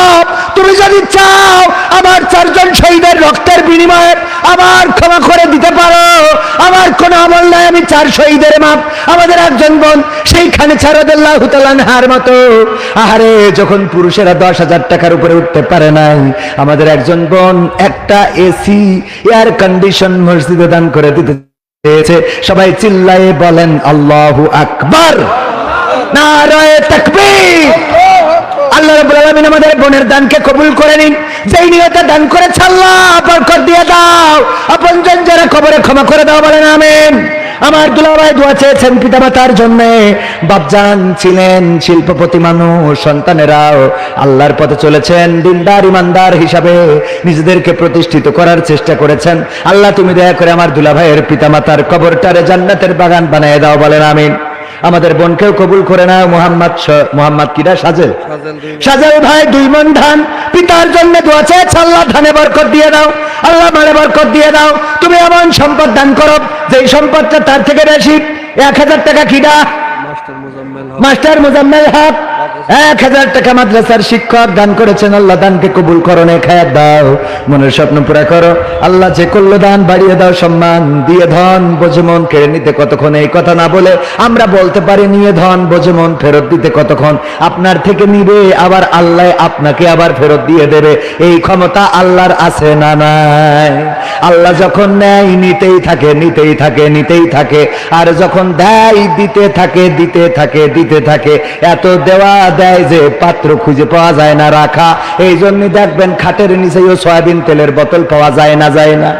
তুমি যদি চাও আমার 4 জন শহীদের রক্তের বিনিময়ে আমার ক্ষমা করে দিতে পারো, আমার কোন আমল নাই, আমি 4 শহীদের মা। আমাদের একজন বোন সেইখানে রাদিয়াল্লাহু তাআলা আনহার মতো, আহারে, যখন পুরুষেরা 10,000 টাকার উপরে উঠতে পারে নাই, আমাদের একজন বোন একটা এসি এয়ার কন্ডিশন মসজিদে দান করে দিতে চেয়েছে। সবাই চিল্লায়ে বলেন আল্লাহু আকবার, নারায়ে তাকবীর। আল্লাহ রাব্বুল আলামিন আমাদের বোনের দানকে কবুল করে নিন। যেই নিয়তে দান করেছে আল্লাহ বরকত দিয়ে দাও, আপনজন যারা কবরে ক্ষমা করে দাও, বলেন আমিন। আমার দুলাভাই দোয়া চেয়েছেন পিতামাতার জন্য। বাপজান ছিলেন শিল্পপতি মানুষ, সন্তানেরাও আল্লাহর পথে চলেছেন, দিনদার ইমানদার হিসাবে নিজেদেরকে প্রতিষ্ঠিত করার চেষ্টা করেছেন। আল্লাহ তুমি দয়া করে আমার দুলাভাইয়ের পিতামাতার কবরটারে জান্নাতের বাগান বানিয়ে দাও, বলেন আমিন। আমাদের বোনকেও কবুল করে নাও। মোহাম্মদ কিরা সাজেল ভাই 2 মণ ধান পিতার জন্য দোয়া চেয়েছে, আল্লাহ ধানে বরকত দিয়ে দাও, আল্লাহ মালে বরকত দিয়ে দাও। তুমি এমন সম্পদ দান করো যেই সম্পদটা তার থেকে বেশি। 1000 টাকা কিরা মাস্টার মুজাম্মেল হক 1000 টাকা মাদ্রাসার শিক্ষক দান করেছেন। আল্লাহ দানকে কবুল করো, নেখায়াত দাও, মনের স্বপ্ন পুরা করো। আল্লাহ যে করলো দান বাড়িয়ে দাও, সম্মান দিয়ে ধন বোঝে মন কেড়ে নিতে কতক্ষণ, এই কথা না বলে আমরা বলতে পারি নিয়ে ধন বোঝে মন ফেরত দিতে কতক্ষণ। আপনার থেকে নিবে আবার আল্লাহ আপনাকে আবার ফেরত দিয়ে দেবে, এই ক্ষমতা আল্লাহর আছে না নাই? আল্লাহ যখন নেয় নিতেই থাকে, নিতেই থাকে, নিতেই থাকে, আর যখন দেয় দিতে থাকে, দিতে থাকে, দিতে থাকে। এত দেওয়া দেয় যে পাত্র খুঁজে পাওয়া যায় না রাখা। এই জন্য দেখবেন খাটের নিচেও সয়াবিন তেলের বোতল পাওয়া যায় না, যায় না?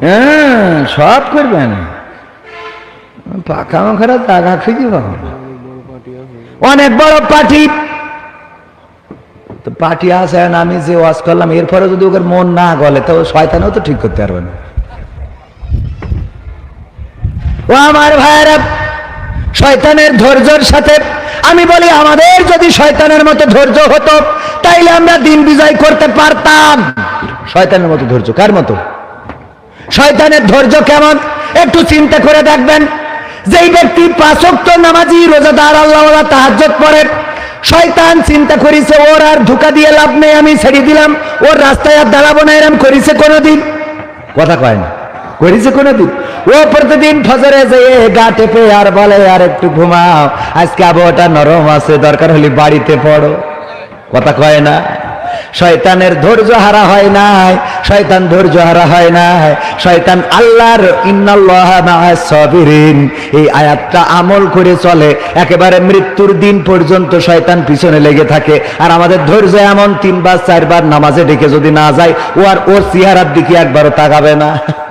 হ্যাঁ, সব করবেন পাকা মাখারা জায়গা খুঁজে পাবো। অনেক বড় পার্টি তো পার্টি আছে, আমি যে ওয়াজ করলাম এরপরে যদি ওকে মন না গলে তো শয়তানও তো ঠিক করতে পারবে না। ও আমার ভাইয়েরা, শয়তানের ধৈর্যের সাথে আমি বলি আমাদের যদি শয়তানের মতো ধৈর্য হতো তাইলে আমরা দিন বিজয় করতে পারতাম। শয়তানের মতো ধৈর্য কার মতো? শয়তানের ধৈর্য কেমন একটু চিন্তা করে দেখবেন। যেই ব্যক্তি 5 ওয়াক্ত নামাজি, রোজাদার, আল্লাহওয়ালা, তাহাজ্জুদ পড়ে, শয়তান চিন্তা করেছে ওর আর ধোঁকা দিয়ে লাভ নেই, আমি ছেড়ে দিলাম, ওর রাস্তায় আর দাঁড়াবো না, এরম করেছে কোনোদিন? কথা কয় না, করেছে কোনোদিন? ও প্রতিদিন ফজরে যেয়ে গা টেপে আর বলে আর একটু ঘুমাও, আজকে আবহাওয়াটা নরম আছে, দরকার হলে বাড়িতে পড়ো। কথা কয় না? শয়তানের ধৈর্য হারা হয় নাই, শয়তান ধৈর্য হারা হয় নাই। শয়তান আল্লাহর ইন্নাল্লাহা মাআস সাবিরিন এই আয়াতটা আমল করে চলে, একেবারে মৃত্যুর দিন পর্যন্ত শয়তান পিছনে লেগে থাকে। আর আমাদের ধৈর্য এমন 3 বার 4 বার নামাজে ডেকে যদি না যায়, ও আর ওর চেহারার দিকে একবারও তাকাবে না।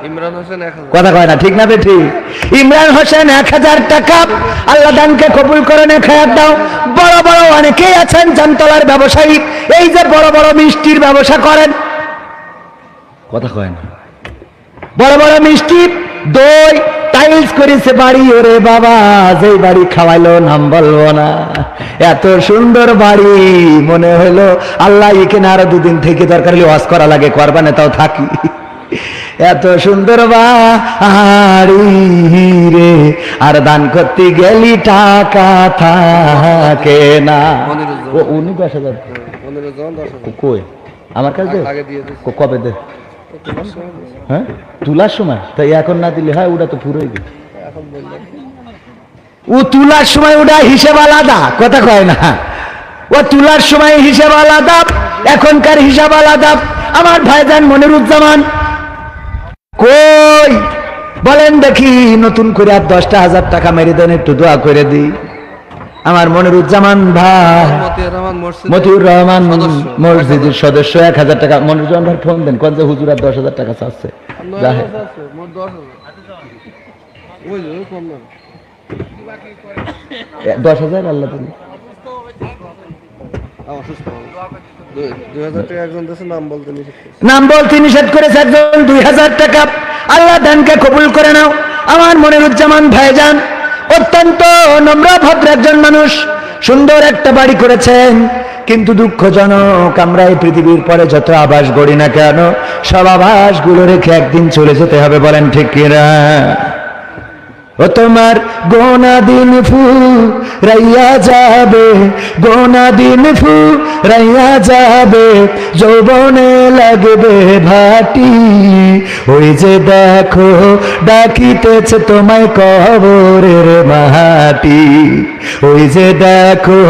ইমরান হোসেন 1000 কথা কয় না, ঠিক না বেঠি? ইমরান হোসেন 1000 টাকা আল্লাহ দানকে কবুল করেন, খায়াত দাও। বড় বড় অনেকেই আছেন জামতলার ব্যবসায়ী, এই যে বড় বড় মিষ্টির ব্যবসা করেন। কথা কয় না? বড় বড় মিষ্টি, দই, টাইলস করেছে বাড়ি। ওরে বাবা, যেই বাড়ি খাওয়াইলো নাম বলবো না, এত সুন্দর বাড়ি, মনে হলো আল্লাহ এখানে আরো 2 দিন থেকে দরকার হলে ওয়াজ করা লাগে, করবা না তাও থাকি। এত সুন্দর বাড়ি রে, আর দান করতে গেলি টাকা থাকে না। ও 10,000 কই আমার কাছে আগে দিয়ে দিয়েছে। কবে দে? হ্যাঁ, তুলার সময়। তাই এখন না দিলে হয়, ওটা তো পুরোই গেছে। ও তুলার সময় ওটা হিসেব আলাদা। কথা কয় না? ও তুলার সময় হিসেব আলাদা, এখনকার হিসাব আলাদা। আমার ভাইজান মনিরুজ্জামান কই বলেন দেখি, নতুন করে আর 10,000 টাকা মেরে দেন, একটু দোয়া করে দিই। আমার মনিরুজ্জামান ভাই, মতিউর রহমান মসজিদের সদস্য, 1000 টাকা। মনিরুজ্জামান ভাই ফোন দেন, কোন যে হুজুর আর 10,000 টাকা চাচ্ছে। 10,000 আল্লাহ তুমি 2000 টাকা একজন দেশে নাম বলতে নিষেধ করেছে। নাম বলতে নিষেধ করেছে একজন। 2000 টাকা আল্লাহ দানকে কবুল করে নাও। আমার মনিরুজ্জামান ভাইজান অত্যন্ত নম্র ভদ্র একজন মানুষ, সুন্দর একটা বাড়ি করেছেন। কিন্তু দুঃখজনক, আমরা এই পৃথিবীর পরে যত আবাস গড়ি না কেন, সব আবাসগুলো রেখে একদিন চলে যেতে হবে। বলেন ঠিক কিনা? ও তোমার গোনা দিন ফুরাইয়া যাবে, গোনা দিন ফুরাইয়া যাবে, যৌবনে লাগবে ভাটি। ওই যে দেখো ডাকিতেছে তোমায় কবরের মাটি, ওই যে দেখো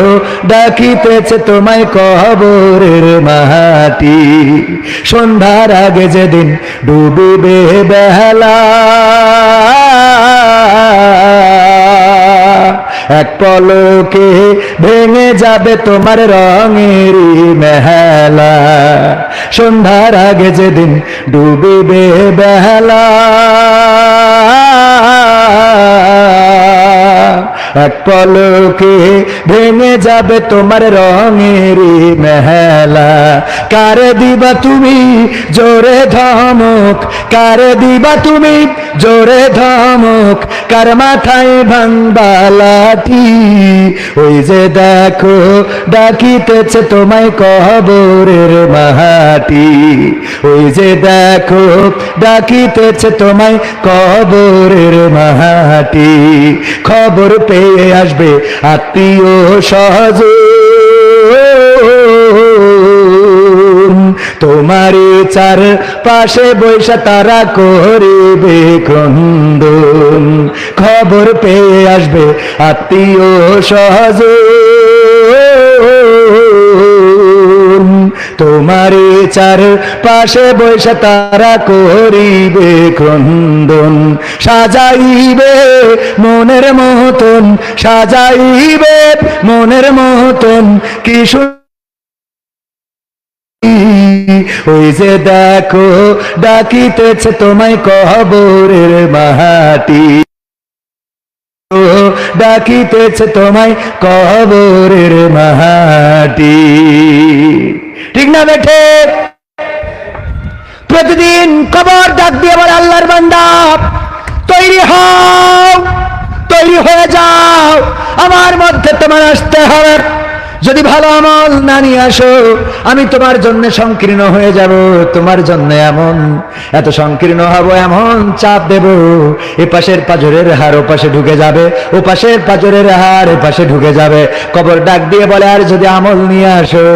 ডাকিতেছে তোমায় কবরের মাটি। সন্ধ্যার আগে যেদিন ডুবিবে বেলা, এক পলকে ভেঙে যাবে তোমার রঙের মেহেলা। সন্ধ্যার আগে যেদিন ডুবিবে বেলা, এক পলকে ভেঙে যাবে তোমার রঙের মেহেলা। কারে দিবা তুমি জোরে ধমক, কারে দিবা তুমি জোরে ধমক, কার মাথায় ভাঙবা লাঠি। ওই যে দেখো ডাকিতেছে তোমায় কবরের মাটি, ওই যে দেখো ডাকিতেছে তোমায় কবরের মাটি। খবর পেয়ে আসবে আত্মীয় স্বজন, তোমারই চার পাশে বৈশা তারা করিবে ক্রন্দন। খবর পেয়ে আসবে আত্মীয় স্বজন, তোমারই চার পাশে বৈশা তারা করিবে ক্রন্দন। সাজাইবে মনের মতন, সাজাইবে মনের মতন কি ওই যে দেখো ডাকিতেছে তোমায় কবরের মাটি, ডাকিতেছে তোমায় কবরের মাটি। ঠিক না বেঠে? প্রতিদিন কবর ডাক দিয়ে বলে আল্লাহর বান্দা তৈরি হও, ভালো আমল না নিয়ে আসো, আমি তোমার জন্য সংকীর্ণ হয়ে যাব, তোমার জন্য এত সংকীর্ণ হব, এমন চাপ দেব, এ পাশের পাঁজরের হাড় ও পাশে ঢুকে যাবে, ও পাশের পাঁজরের হাড় এ পাশে ঢুকে যাবে। কবর ডাক দিয়ে বলে, আর যদি আমল নিয়ে আসো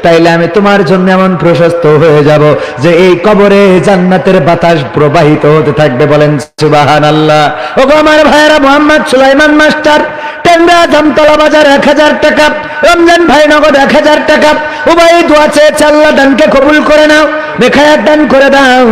তাইলে আমি তোমার জন্য এমন প্রশস্ত হয়ে যাব যে এই কবরে জান্নাতের বাতাস প্রবাহিত হতে থাকবে। বলেন সুবহানাল্লাহ। ও গো আমার ভাইয়েরা, মোহাম্মদ সুলাইমান মাস্টার, টেংরা জামতলা বাজার 1000 টাকা, রমজান ভাই নগদ 1000 টাকা। ও ভাই দোয়া চেয়েছে, আল্লাহ দানকে কবুল করে নাও, নেখায়াত দান করে দাও।